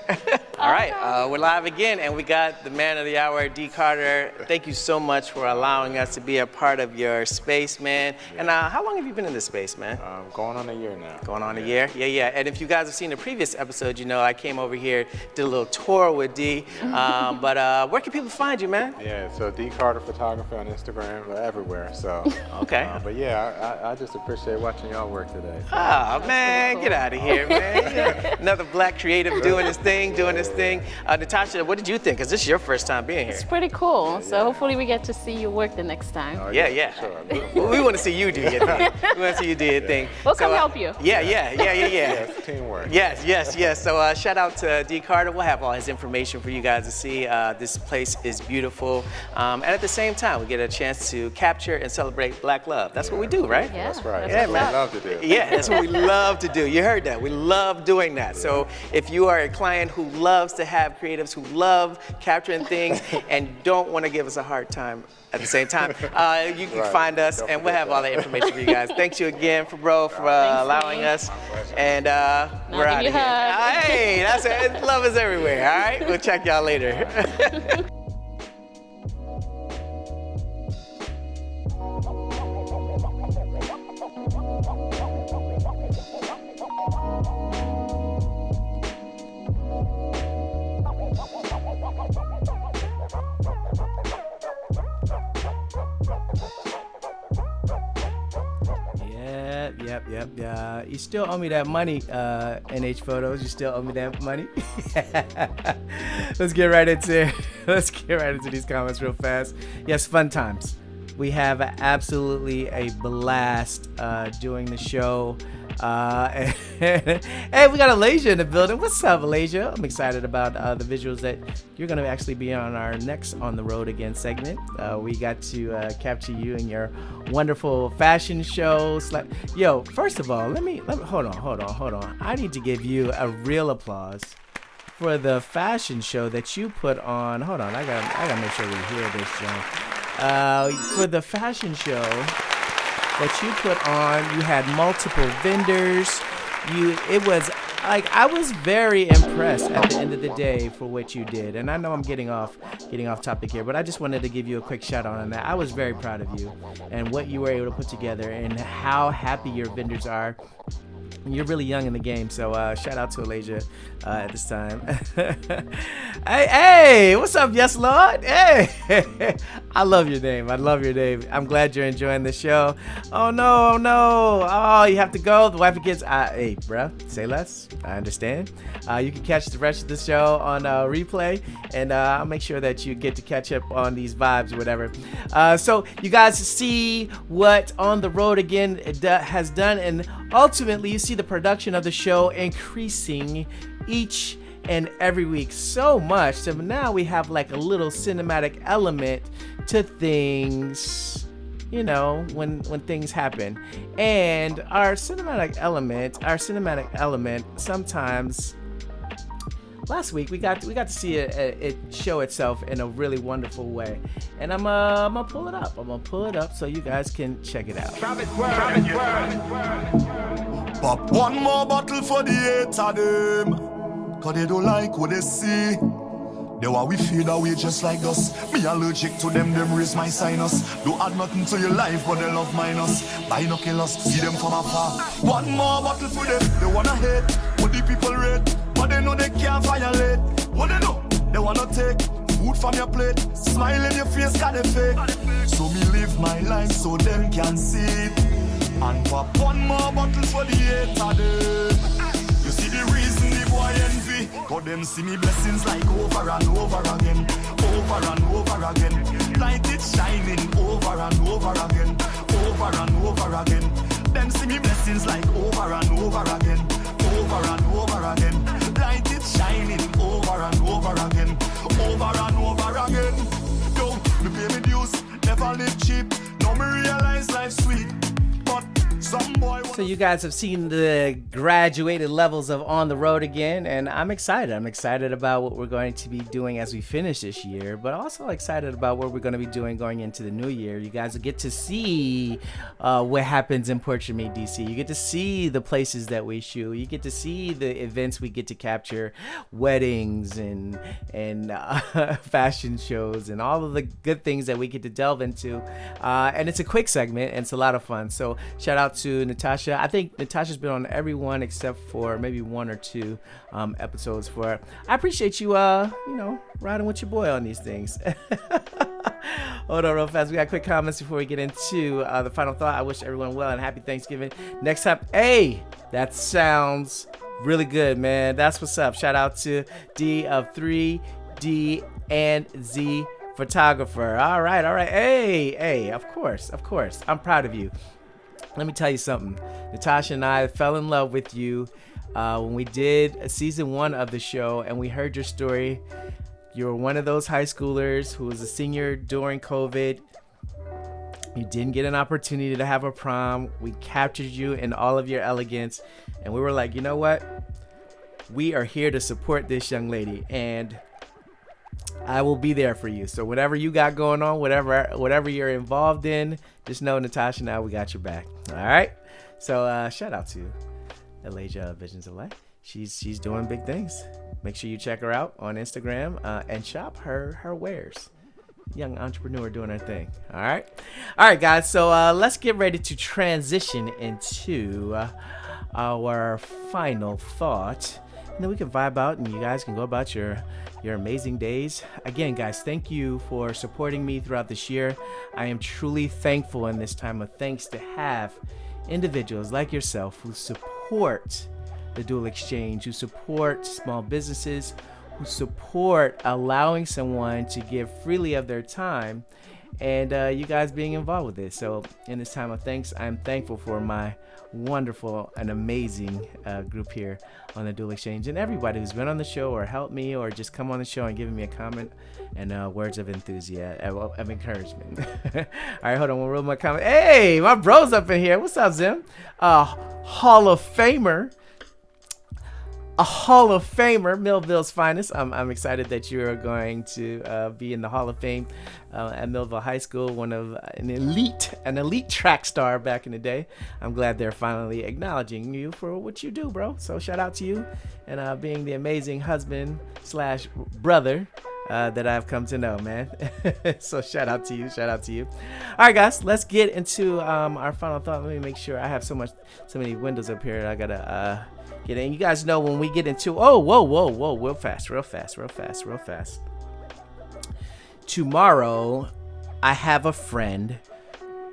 All right, we're live again, and we got the man of the hour, D. Carter. Thank you so much for allowing us to be a part of your space, man. And how long have you been in this space, man? Going on a year now. Going on a year? Yeah. And if you guys have seen the previous episode, you know I came over here, did a little tour with D. But where can people find you, man? Yeah, so D. Carter Photography on Instagram, everywhere. So. Okay. But yeah, I just appreciate watching y'all work today. Oh man, get out of here, man. Another black creative doing his thing. Natasha, what did you think? Because this is your first time being here. It's pretty cool. So hopefully we get to see you work the next time. Oh, Yeah. Sure. We want to see you do your thing. We'll come help you. Yeah. Yes, teamwork. Yes. So shout out to D. Carter. We'll have all his information for you guys to see. This place is beautiful. And at the same time, we get a chance to capture and celebrate Black love. That's what we do, right? Yeah, That's right. Yeah, That's what man. I love to do. Yeah, that's what we love to do. You heard that. We love doing that. So if you are a client who loves loves to have creatives who love capturing things and don't want to give us a hard time at the same time. You can find us, and we'll have all the information for you guys. Thanks you again, for allowing us. And we're out of here. Hey, that's it. Love is everywhere. All right, we'll check y'all later. Yep. You still owe me that money, NH Photos. You still owe me that money. Let's get right into these comments real fast. Yes, fun times. We have absolutely a blast doing the show. Hey, we got Alasia in the building. What's up, Alasia? I'm excited about the visuals that you're going to actually be on our next On the Road Again segment. We got to capture you in your wonderful fashion show. Yo, first of all, let me hold on. I need to give you a real applause for the fashion show that you put on. Hold on, I gotta make sure we hear this, John. For the fashion show that you put on, you had multiple vendors. It was like, I was very impressed at the end of the day for what you did. And I know I'm getting off topic here, but I just wanted to give you a quick shout out on that. I was very proud of you and what you were able to put together and how happy your vendors are. You're really young in the game, so shout out to Alasia at this time. Hey, what's up, Yes Lord? Hey, I love your name. I'm glad you're enjoying the show. Oh no, oh, you have to go. The wife and kids. Hey, bruh, say less. I understand. You can catch the rest of the show on replay, and I'll make sure that you get to catch up on these vibes or whatever. So you guys see what On the Road Again has done, and ultimately you see the production of the show increasing each and every week so much. So now we have like a little cinematic element to things, you know, when things happen. And our cinematic element sometimes, last week we got to see it show itself in a really wonderful way, and I'm gonna pull it up so you guys can check it out. Pop one more bottle for the hate of them, cause they don't like what they see. They want we feel that way just like us. Me allergic to them raise my sinus. Don't add nothing to your life, but they love minus. Binoculars, see them from afar. One more bottle for them, they wanna hate what the people rate, but they know they can't violate. What they know, they wanna take food from your plate, smile in your face, got it fake. So me live my life so them can see it. And pop one more bottle for the hate of them. You see the reason the boy envy, cause them see me blessings like over and over again, over and over again. Light it shining over and over again, over and over again. Them see me blessings like over and over again, over and over again. Light it shining over and over again, over and over again. Yo, me pay me dues, never live cheap. Now me realize life's sweet. So you guys have seen the graduated levels of On the Road Again, and I'm excited. I'm excited about what we're going to be doing as we finish this year, but also excited about what we're going to be doing going into the new year. You guys will get to see what happens in Portrait Made DC. You get to see the places that we shoot. You get to see the events we get to capture, weddings and fashion shows and all of the good things that we get to delve into. And it's a quick segment, and it's a lot of fun. So shout out to Natasha. I think Natasha's been on every one except for maybe one or two episodes for it. I appreciate you, riding with your boy on these things. Hold on real fast. We got quick comments before we get into the final thought. I wish everyone well and happy Thanksgiving. Next time, hey, that sounds really good, man. That's what's up. Shout out to D of 3D and Z Photographer. All right. Hey, of course. I'm proud of you. Let me tell you something. Natasha and I fell in love with you when we did season 1 of the show, and we heard your story. You were one of those high schoolers who was a senior during COVID. You didn't get an opportunity to have a prom. We captured you in all of your elegance, and we were like, you know what? we are here to support this young lady, and I will be there for you. So whatever you got going on, whatever you're involved in, just know Natasha and I, we got your back. All right. So shout out to Alasia Visions of Light. She's doing big things. Make sure you check her out on Instagram and shop her wares. Young entrepreneur doing her thing. All right, guys. So let's get ready to transition into our final thought, and then we can vibe out, and you guys can go about your amazing days. Again, guys, thank you for supporting me throughout this year. I am truly thankful in this time of thanks to have individuals like yourself who support the Dual Exchange, who support small businesses, who support allowing someone to give freely of their time, and you guys being involved with it. So in this time of thanks, I'm thankful for my wonderful and amazing group here on the Dual Exchange, and everybody who's been on the show or helped me or just come on the show and given me a comment and words of enthusiasm, of encouragement. All right, hold on, we'll roll my comment. Hey, my bro's up in here. What's up, Zim? Hall of Famer. A Hall of Famer, Millville's finest. I'm excited that you are going to be in the Hall of Fame at Millville High School, an elite track star back in the day. I'm glad they're finally acknowledging you for what you do, bro. So shout out to you and being the amazing husband / brother that I've come to know, man. So shout out to you. All right, guys, let's get into our final thought. Let me make sure. I have so many windows up here. I gotta get in. You guys know when we get into whoa, real fast. Tomorrow, I have a friend.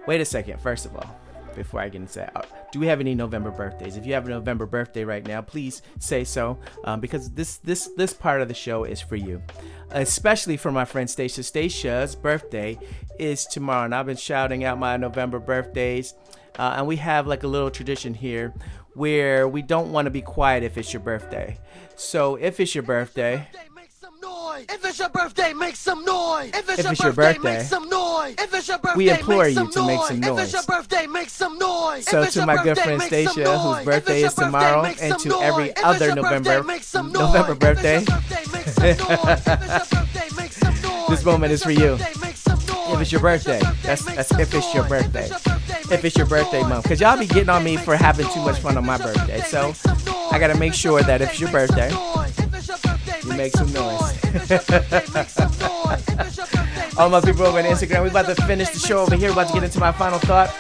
Wait a second. First of all, before I get into that, do we have any November birthdays? If you have a November birthday right now, please say so, because this part of the show is for you, especially for my friend Stacia. Stacia's birthday is tomorrow, and I've been shouting out my November birthdays, and we have like a little tradition here where we don't want to be quiet if it's your birthday. So if it's your birthday, if it's your birthday, make some noise. If it's your birthday, make some noise. If it's your birthday, we implore you to make some If noise. it's your birthday, make some noise. So to my good friend Stacia, whose birthday is tomorrow, and to every other November birthday, this moment is for you. If it's your birthday, that's if it's your birthday. If it's your birthday month, because y'all be getting on me for having too much fun on my birthday. So I gotta make sure that if it's your birthday, you make some noise. All my people over on Instagram, we about to finish the show over here. We're about to get into my final thought.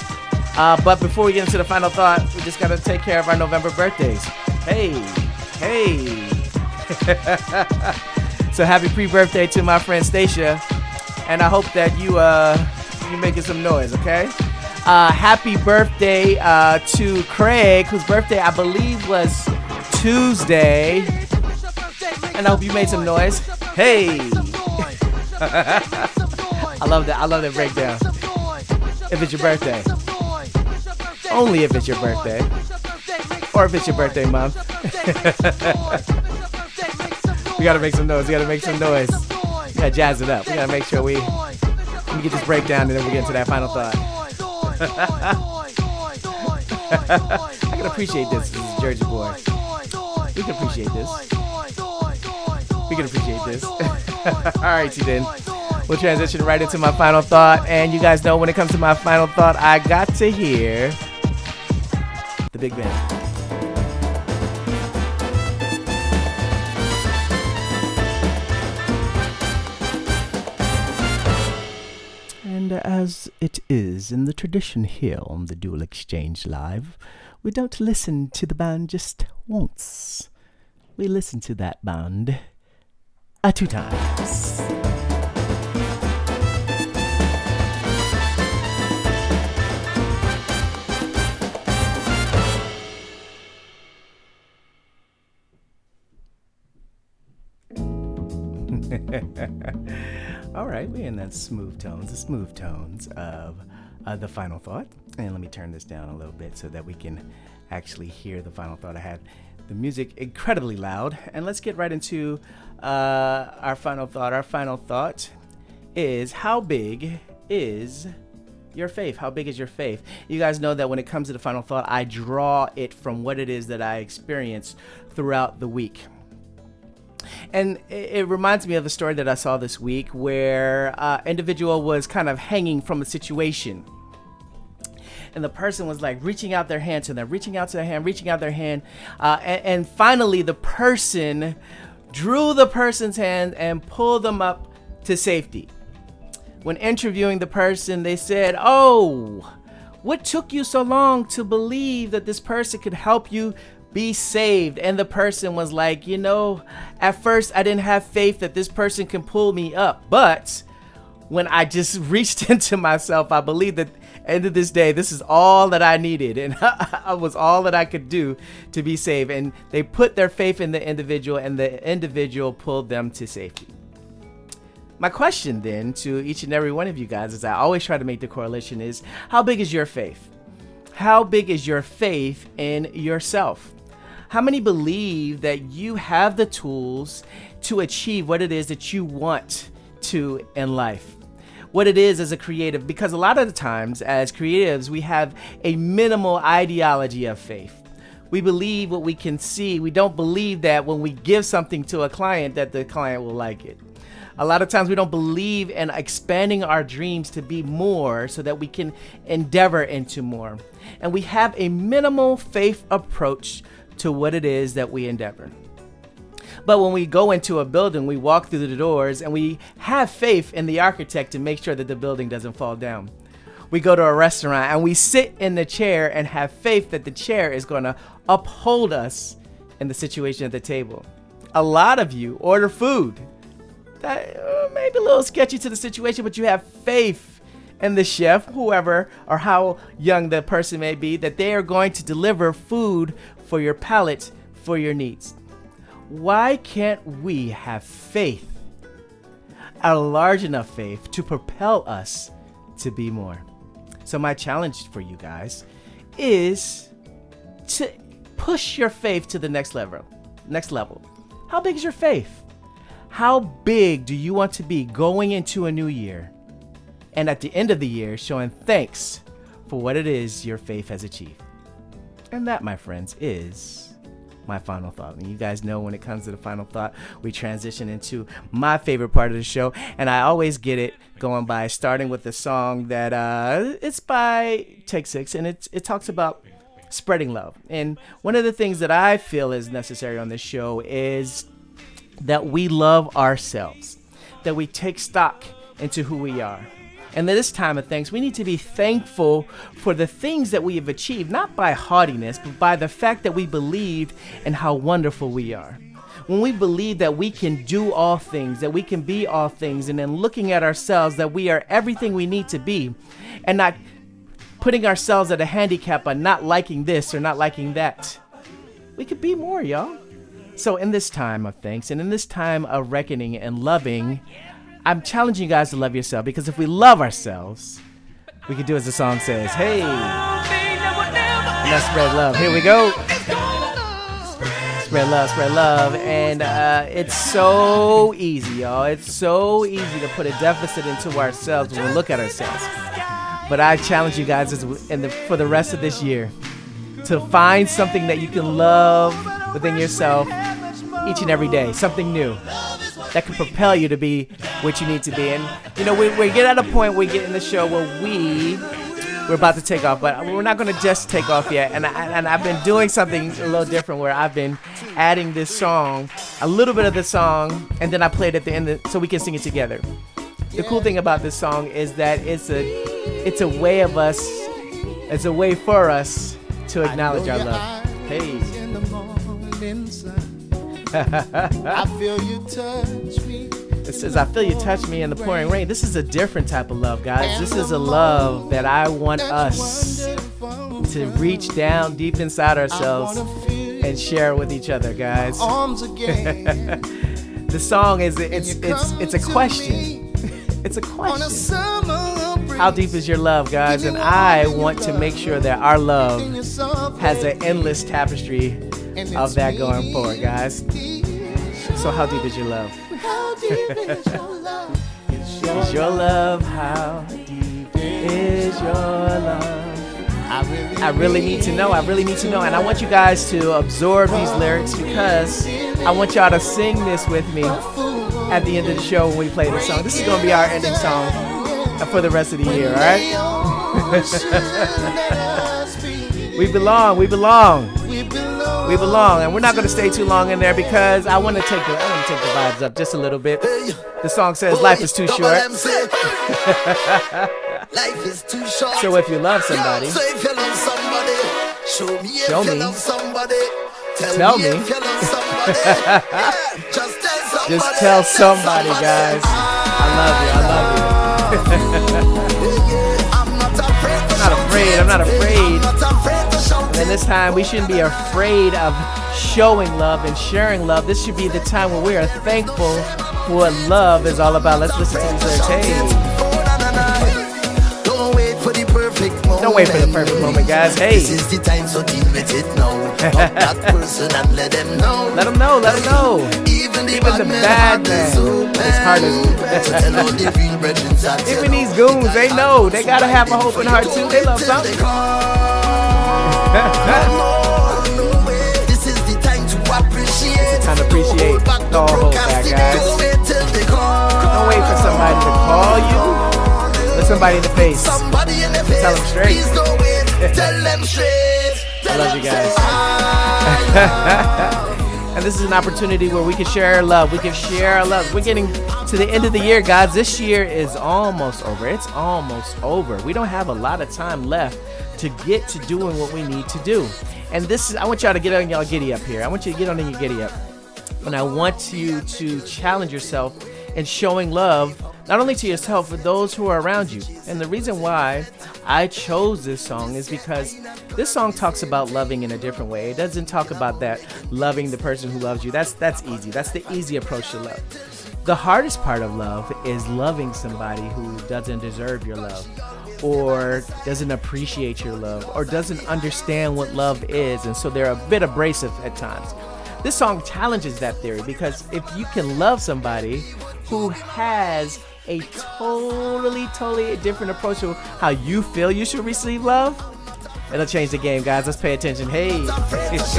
But before we get into the final thought, we just gotta take care of our November birthdays. Hey. So happy pre-birthday to my friend Stacia, and I hope that you making some noise, okay? Happy birthday to Craig, whose birthday I believe was Tuesday, and I hope you made some noise. Hey. I love that breakdown. If it's your birthday, only if it's your birthday, or if it's your birthday month. We gotta make some noise. We gotta jazz it up. We gotta make sure let me get this breakdown, and then we'll get into that final thought. I can appreciate this is Jersey boy. We can appreciate this. All right, then. We'll transition right into my final thought. And you guys know when it comes to my final thought, I got to hear the big band. And as it is in the tradition here on the Dual Exchange Live, we don't listen to the band just once. We listen to that band 2 times. All right, we're in the smooth tones of the final thought. And let me turn this down a little bit so that we can actually hear the final thought. I had the music incredibly loud. And let's get right into our final thought. Our final thought is, how big is Your faith. How big is your faith? You guys know that when it comes to the final thought, I draw it from what it is that I experience throughout the week. And it reminds me of a story that I saw this week where an individual was kind of hanging from a situation. And the person was like reaching out their hand to them, reaching out their hand. And finally, the person drew the person's hand and pulled them up to safety. When interviewing the person, they said, "Oh, what took you so long to believe that this person could help you be saved?" And the person was like, at first I didn't have faith that this person can pull me up. But when I just reached into myself, I believed that at the end of this day, this is all that I needed. And I was all that I could do to be saved. And they put their faith in the individual, and the individual pulled them to safety. My question then to each and every one of you guys, as I always try to make the correlation, is how big is your faith? How big is your faith in yourself? How many believe that you have the tools to achieve what it is that you want to in life? What it is as a creative? Because a lot of the times as creatives, we have a minimal ideology of faith. We believe what we can see. We don't believe that when we give something to a client that the client will like it. A lot of times we don't believe in expanding our dreams to be more so that we can endeavor into more. And we have a minimal faith approach to what it is that we endeavor. But when we go into a building, we walk through the doors and we have faith in the architect to make sure that the building doesn't fall down. We go to a restaurant and we sit in the chair and have faith that the chair is going to uphold us in the situation at the table. A lot of you order food that may be a little sketchy to the situation, but you have faith in the chef, whoever or how young the person may be, that they are going to deliver food for your palate, for your needs. Why can't we have faith, a large enough faith to propel us to be more? So my challenge for you guys is to push your faith to the next level. How big is your faith? How big do you want to be going into a new year? And at the end of the year, showing thanks for what it is your faith has achieved. And that, my friends, is my final thought. And you guys know when it comes to the final thought, we transition into my favorite part of the show. And I always get it going by starting with the song that it's by Take 6. And it talks about spreading love. And one of the things that I feel is necessary on this show is that we love ourselves, that we take stock into who we are. And at this time of thanks, we need to be thankful for the things that we have achieved, not by haughtiness, but by the fact that we believed in how wonderful we are. When we believe that we can do all things, that we can be all things, and then looking at ourselves that we are everything we need to be, and not putting ourselves at a handicap by not liking this or not liking that, we could be more, y'all. So in this time of thanks and in this time of reckoning and loving, I'm challenging you guys to love yourself, because if we love ourselves, we can do as the song says. Hey, and let's spread love. Here we go. Spread love. And it's so easy, y'all. It's so easy to put a deficit into ourselves when we look at ourselves. But I challenge you guys for the rest of this year to find something that you can love within yourself each and every day, something new that can propel you to be what you need to be. And we get at a point, we get in the show where we're about to take off, but we're not going to just take off yet. And I've been doing something a little different, where I've been adding this song, a little bit of the song, and then I play it at the end so we can sing it together. The cool thing about this song is that it's a way of us, it's a way for us to acknowledge our love. Hey. I feel you touch me. It says, I feel you touch me in the pouring rain. This is a different type of love, guys. This is a love that I want us to reach down deep inside ourselves and share with each other, guys. The song is it's a question. It's a question. How deep is your love, guys? And I want to make sure that our love has an endless tapestry of that going forward, guys. So how deep is your love? Is your love? How deep is your love? I really need to know. I really need to know. And I want you guys to absorb these lyrics because I want y'all to sing this with me at the end of the show when we play this song. This is going to be our ending song for the rest of the year, all right? We belong. We belong. We belong. And we're not going to stay too long in there because I want to take the vibes up just a little bit. The song says life is too short. Life is too short. So if you love somebody, so if you love somebody, show me if show you me. love somebody. Tell me. If you love somebody. Yeah, just tell somebody. Just tell somebody, guys. I love you. I love you. I'm not afraid. I'm not afraid. I'm not afraid to show. And then this time we shouldn't be afraid of showing love and sharing love. This should be the time where we are thankful for what love is all about. Let's listen to these lyrics. Hey. Don't wait for the perfect moment. Don't wait for the perfect moment, guys. Hey. This is the time, so deal with it now. Fuck that person and let them know. Let them know. Let them know. Even the bad man. His heart is. Even these goons, they know. They gotta have a hope in heart too. They love something. This is the time to appreciate. It's time to appreciate. Don't hold back, guys. Don't wait for somebody to call you. Look somebody in the face. Somebody in the face. Tell them straight. Please don't wait. Tell them straight. I love you guys. And this is an opportunity where we can share our love. We can share our love. We're getting to the end of the year, guys. This year is almost over. It's almost over. We don't have a lot of time left to get to doing what we need to do. And this is, I want y'all to get on y'all giddy up here. I want you to get on your giddy up. And I want you to challenge yourself in showing love, not only to yourself, but those who are around you. And the reason why I chose this song is because this song talks about loving in a different way. It doesn't talk about that loving the person who loves you. That's easy. That's the easy approach to love. The hardest part of love is loving somebody who doesn't deserve your love, or doesn't appreciate your love, or doesn't understand what love is, and so they're a bit abrasive at times. This song challenges that theory because if you can love somebody who has a totally different approach to how you feel you should receive love, it'll change the game, guys. Let's pay attention. Hey. I love you guys.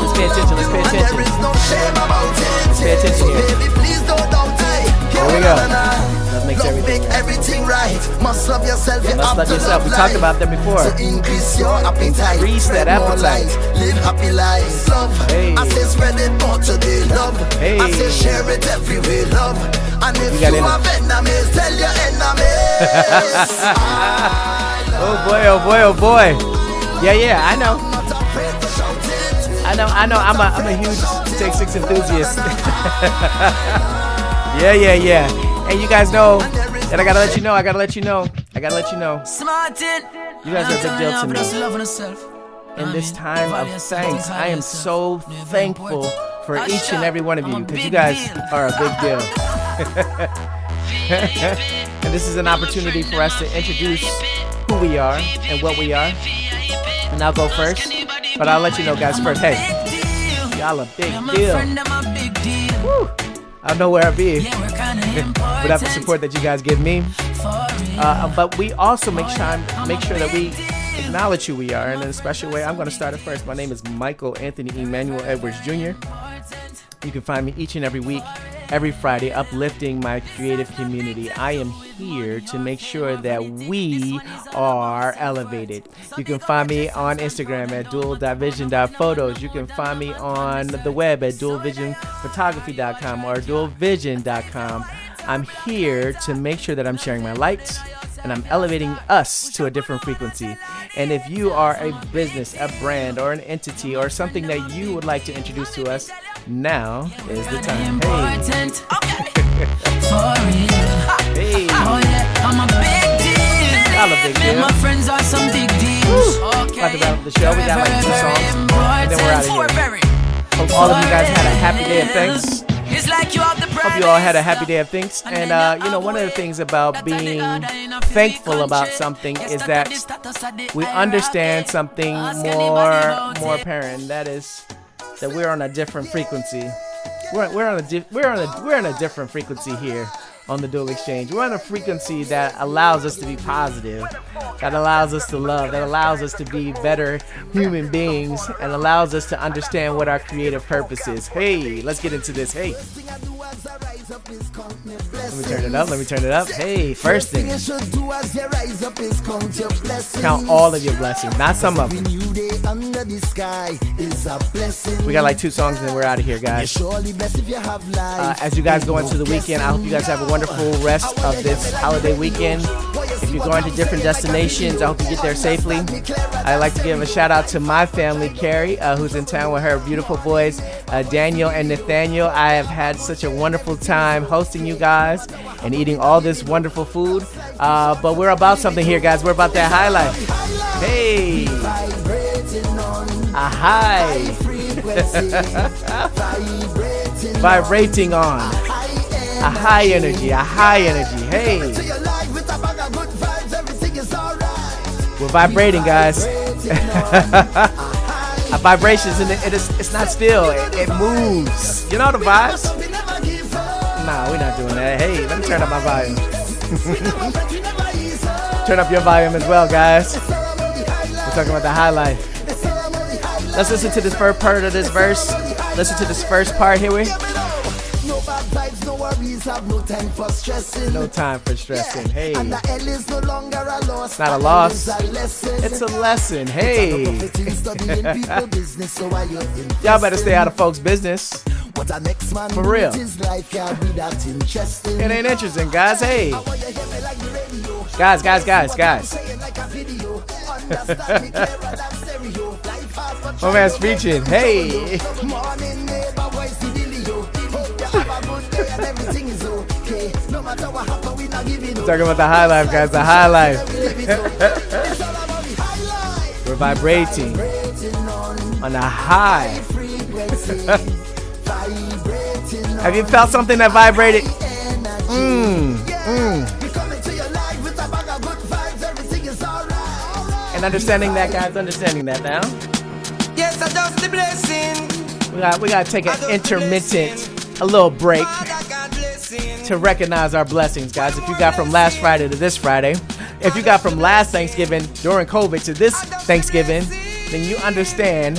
Let's pay attention. Let's pay attention. Let's pay attention here. Here we go. Love makes everything right. Must love yourself. Must love yourself. We talked about that before. So increase your appetite. Increase that appetite. Live happy lives. Love. Hey. I say spread it more today. Love. Hey. I say share it every way. Love. And if you have enemies, tell your enemies. Oh boy, oh boy, oh boy. Yeah, I know. I'm a huge Take 6 enthusiast. Yeah. And you guys know that I gotta let you know. You guys are a big deal to me. In this time of thanks, I am so thankful for each and every one of you because you guys are a big deal. And this is an opportunity for us to introduce who we are and what we are. And I'll go first, but I'll let you know, guys, first. Hey, y'all a big deal. Woo. I don't know where I'd be without the support that you guys give me. But we also make sure that we acknowledge who we are in a special way. I'm going to start it first. My name is Michael Anthony Emmanuel Edwards Jr. You can find me each and every week, every Friday, uplifting my creative community. I am here to make sure that we are elevated. You can find me on Instagram at dual.vision.photos. You can find me on the web at dualvisionphotography.com or dualvision.com. I'm here to make sure that I'm sharing my light and I'm elevating us to a different frequency. And if you are a business, a brand, or an entity, or something that you would like to introduce to us, now is the time. Hey. Hey. I'm a big deal. Y'all a big deal. My friends are some big deals. About to wrap up the show. We got like 2 songs, and then we're out of here. Hope all of you guys had a happy day of thanks. Hope you all had a happy day of thanks. And one of the things about being thankful about something is that we understand something more apparent. That is that we're on a different frequency. We're on a different frequency here on the Dual Exchange. We're on a frequency that allows us to be positive, that allows us to love, that allows us to be better human beings, and allows us to understand what our creative purpose is. Hey, let's get into this. Hey. Let me turn it up. Let me turn it up. Hey, first thing. Count all of your blessings, not some of them. We got like 2 songs and then we're out of here, guys. As you guys go into the weekend, I hope you guys have a wonderful rest of this holiday weekend. If you're going to different destinations, I hope you get there safely. I'd like to give a shout out to my family, Carrie, who's in town with her beautiful boys, Daniel and Nathaniel. I have had such a wonderful time hosting you guys and eating all this wonderful food. But we're about something here, guys. We're about that high life. Hey, a high. Vibrating on. A high energy, a high energy. Hey. We're vibrating, guys. A vibrations, and it's not still. It moves. You know the vibes? Nah, we're not doing that. Hey, let me turn up my volume. Turn up your volume as well, guys. We're talking about the high life. Let's listen to this first part of this verse. Listen to this first part here. No time for stressing. Hey. It's not a loss. It's a lesson. Hey. Y'all better stay out of folks' business. For real. It ain't interesting, guys. Hey. Guys. My man's preaching. Hey. Talking about the high life, guys. The high life. We're vibrating on a high. Have you felt something that vibrated? And understanding that, guys. Understanding that now. Yes, I just the blessing. We gotta take an intermittent, a little break to recognize our blessings, guys. If you got from last Friday to this Friday, if you got from last Thanksgiving during COVID to this Thanksgiving, then you understand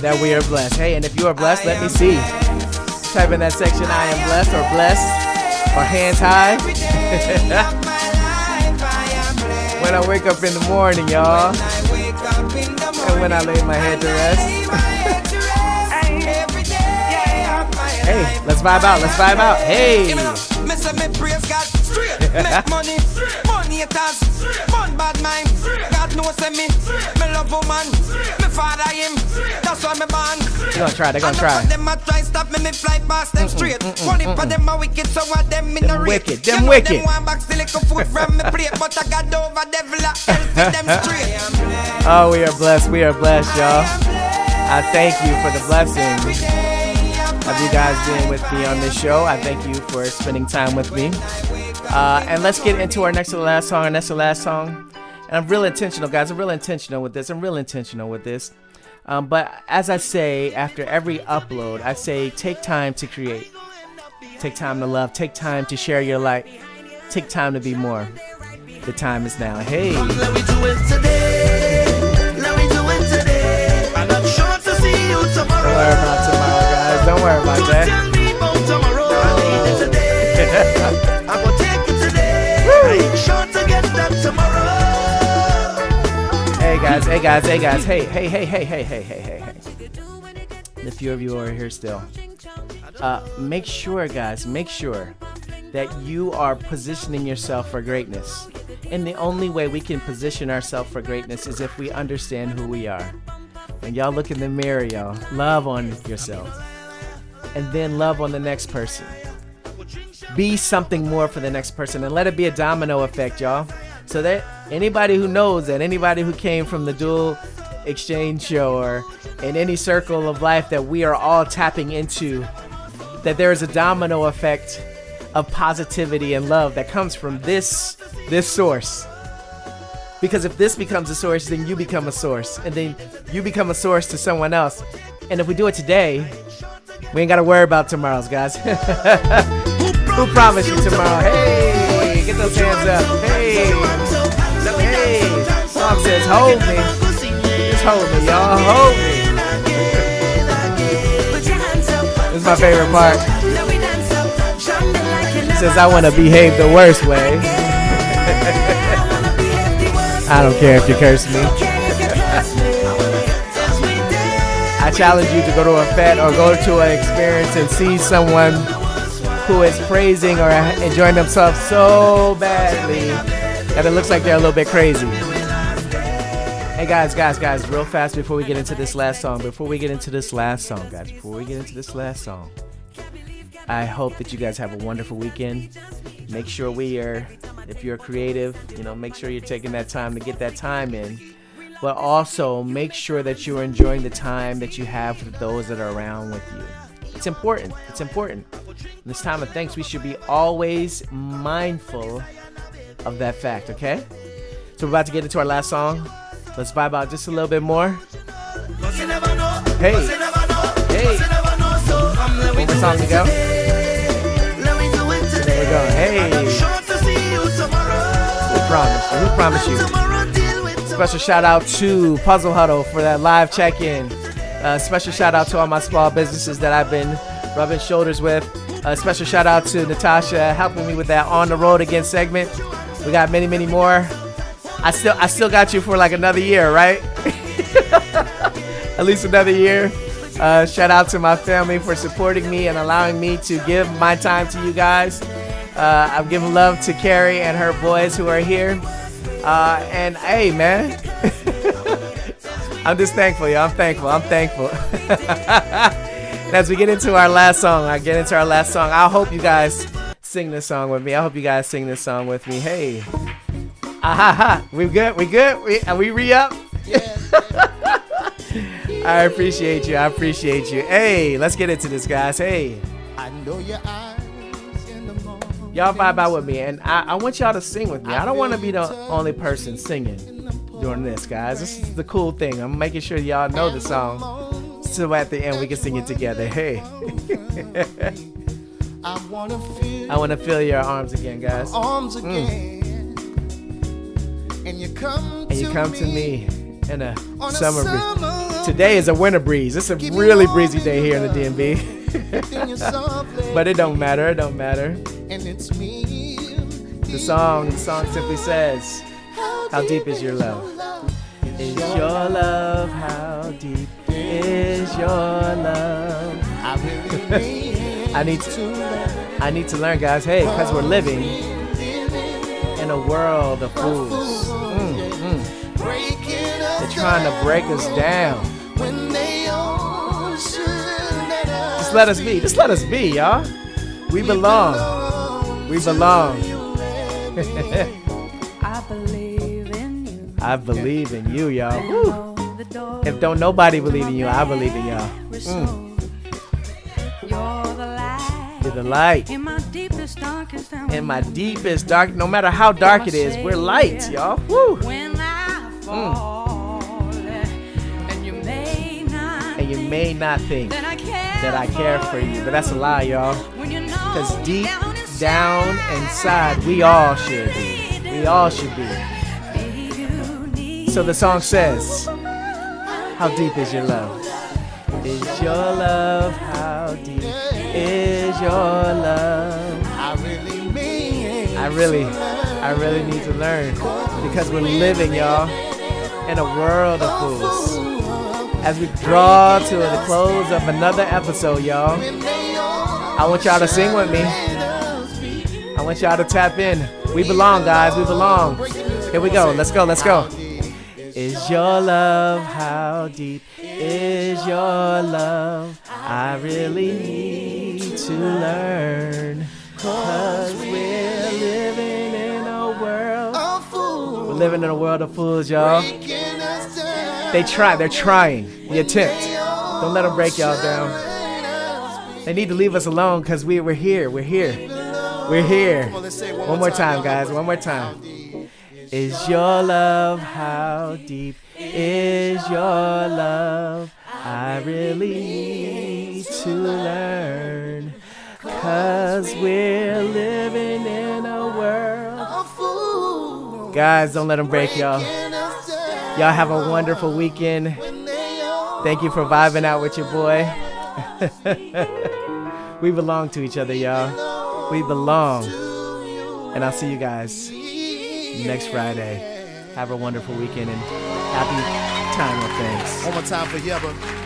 that we are blessed. Hey, and if you are blessed, let me see. Type in that section, I am blessed or blessed or hands high. When I wake up in the morning, y'all, and when I lay my head to rest. Hey, let's vibe out. Let's vibe out. Hey. Make money, money it has, man bad mind. God knows me love woman, me father him. That's why me born. They're gonna try. They're gonna try. Them a try stop me fly past them straight. One for them a wicked, so what them in a wicked. Them wicked. Them one back still like a food from me plate, but I got over devil a hell for them straight. Oh, we are blessed. We are blessed, y'all. I thank you for the blessings of you guys being with me on this show. I thank you for spending time with me. And let's get into our next to the last song. And that's the last song. And I'm real intentional, guys. I'm real intentional with this. But as I say, after every upload, I say take time to create. Take time to love. Take time to share your light. Take time to be more. The time is now. Hey. Let me do it today. Let me do it today. I'm not sure to see you tomorrow. Don't worry about tomorrow, guys. Don't worry about that. Tell me about tomorrow. I need it today. I'm gonna take it today. I ain't sure to get that tomorrow. Hey guys. Hey. The few of you are here still. Make sure that you are positioning yourself for greatness. And the only way we can position ourselves for greatness is if we understand who we are. When y'all look in the mirror, y'all, love on yourself. And then love on the next person. Be something more for the next person and let it be a domino effect, y'all. So that anybody who knows that, anybody who came from the Dual Exchange show or in any circle of life that we are all tapping into, that there is a domino effect of positivity and love that comes from this source. Because if this becomes a source, then you become a source, and then you become a source to someone else. And if we do it today, we ain't gotta worry about tomorrow's, guys. Who promised you tomorrow? Hey, get those hands up. Hey, hey. Song says, hold me. Just hold me, y'all. Hold me. This is my favorite part. He says, I want to behave the worst way. I don't care if you curse me. I challenge you to go to a fete or go to an experience and see someone who is praising or enjoying themselves so badly that it looks like they're a little bit crazy. Hey guys, real fast before we get into this last song, I hope that you guys have a wonderful weekend. Make sure if you're creative, make sure you're taking that time to get that time in. But also make sure that you're enjoying the time that you have with those that are around with you. It's important. In this time of thanks, we should be always mindful of that fact, okay? So we're about to get into our last song. Let's vibe out just a little bit more. Hey. One more song to go. There we go. Hey. Who promised you? Special shout out to Puzzle Huddle for that live check-in. Special shout out to all my small businesses that I've been rubbing shoulders with. Special shout out to Natasha helping me with that On the Road Again segment. We got many, many more. I still got you for like another year, right? At least another year. Shout out to my family for supporting me and allowing me to give my time to you guys. I'm giving love to Carrie and her boys who are here. And hey, man, I'm just thankful, y'all. I'm thankful. And as we get into our last song, I hope you guys sing this song with me. Hey. We good? We re-up? I appreciate you. Hey, let's get into this, guys. Hey. I know your eyes in the morning. Y'all vibe out with me, and I want y'all to sing with me. I don't want to be the only person singing during this, guys. This is the cool thing. I'm making sure y'all know the song, so at the end we can sing it together. Hey. I want to feel your arms again, guys. And you come to me in a summer breeze. Today is a winter breeze. It's a really breezy day here in the DMV. But it don't matter. The song simply says, how deep is your love? Is your love, how deep is your love? I need to learn, guys. Hey, because we're living in a world of fools. They're trying to break us down. Just let us be, y'all. We belong. I believe in you, y'all. Woo. If don't nobody believe in you, I believe in y'all. You're the light. In my deepest dark, no matter how dark it is, we're light, y'all. Woo. And you may not think that I care for you, but that's a lie, y'all. Because deep down inside, we all should be. So the song says, how deep is your love? Is your love, how deep is your love? I really need to learn, because we're living, y'all, in a world of fools. As we draw to the close of another episode, y'all, I want y'all to sing with me. I want y'all to tap in. We belong, guys. We belong. Here we go. Let's go. Is your love, how deep is your love? I really need to learn, 'cause we're living in a world of fools. We're living in a world of fools, y'all. They're trying. The attempt. Don't let them break y'all down. They need to leave us alone, because we're here. We're here. One more time, guys. One more time. Is your love, how deep is your love? I really need to learn, 'cause we're living in a world. Guys, don't let them break y'all. Y'all have a wonderful weekend. Thank you for vibing out with your boy. We belong to each other, y'all. We belong. And I'll see you guys next Friday. Have a wonderful weekend and happy time of thanks. One more time for Yebba.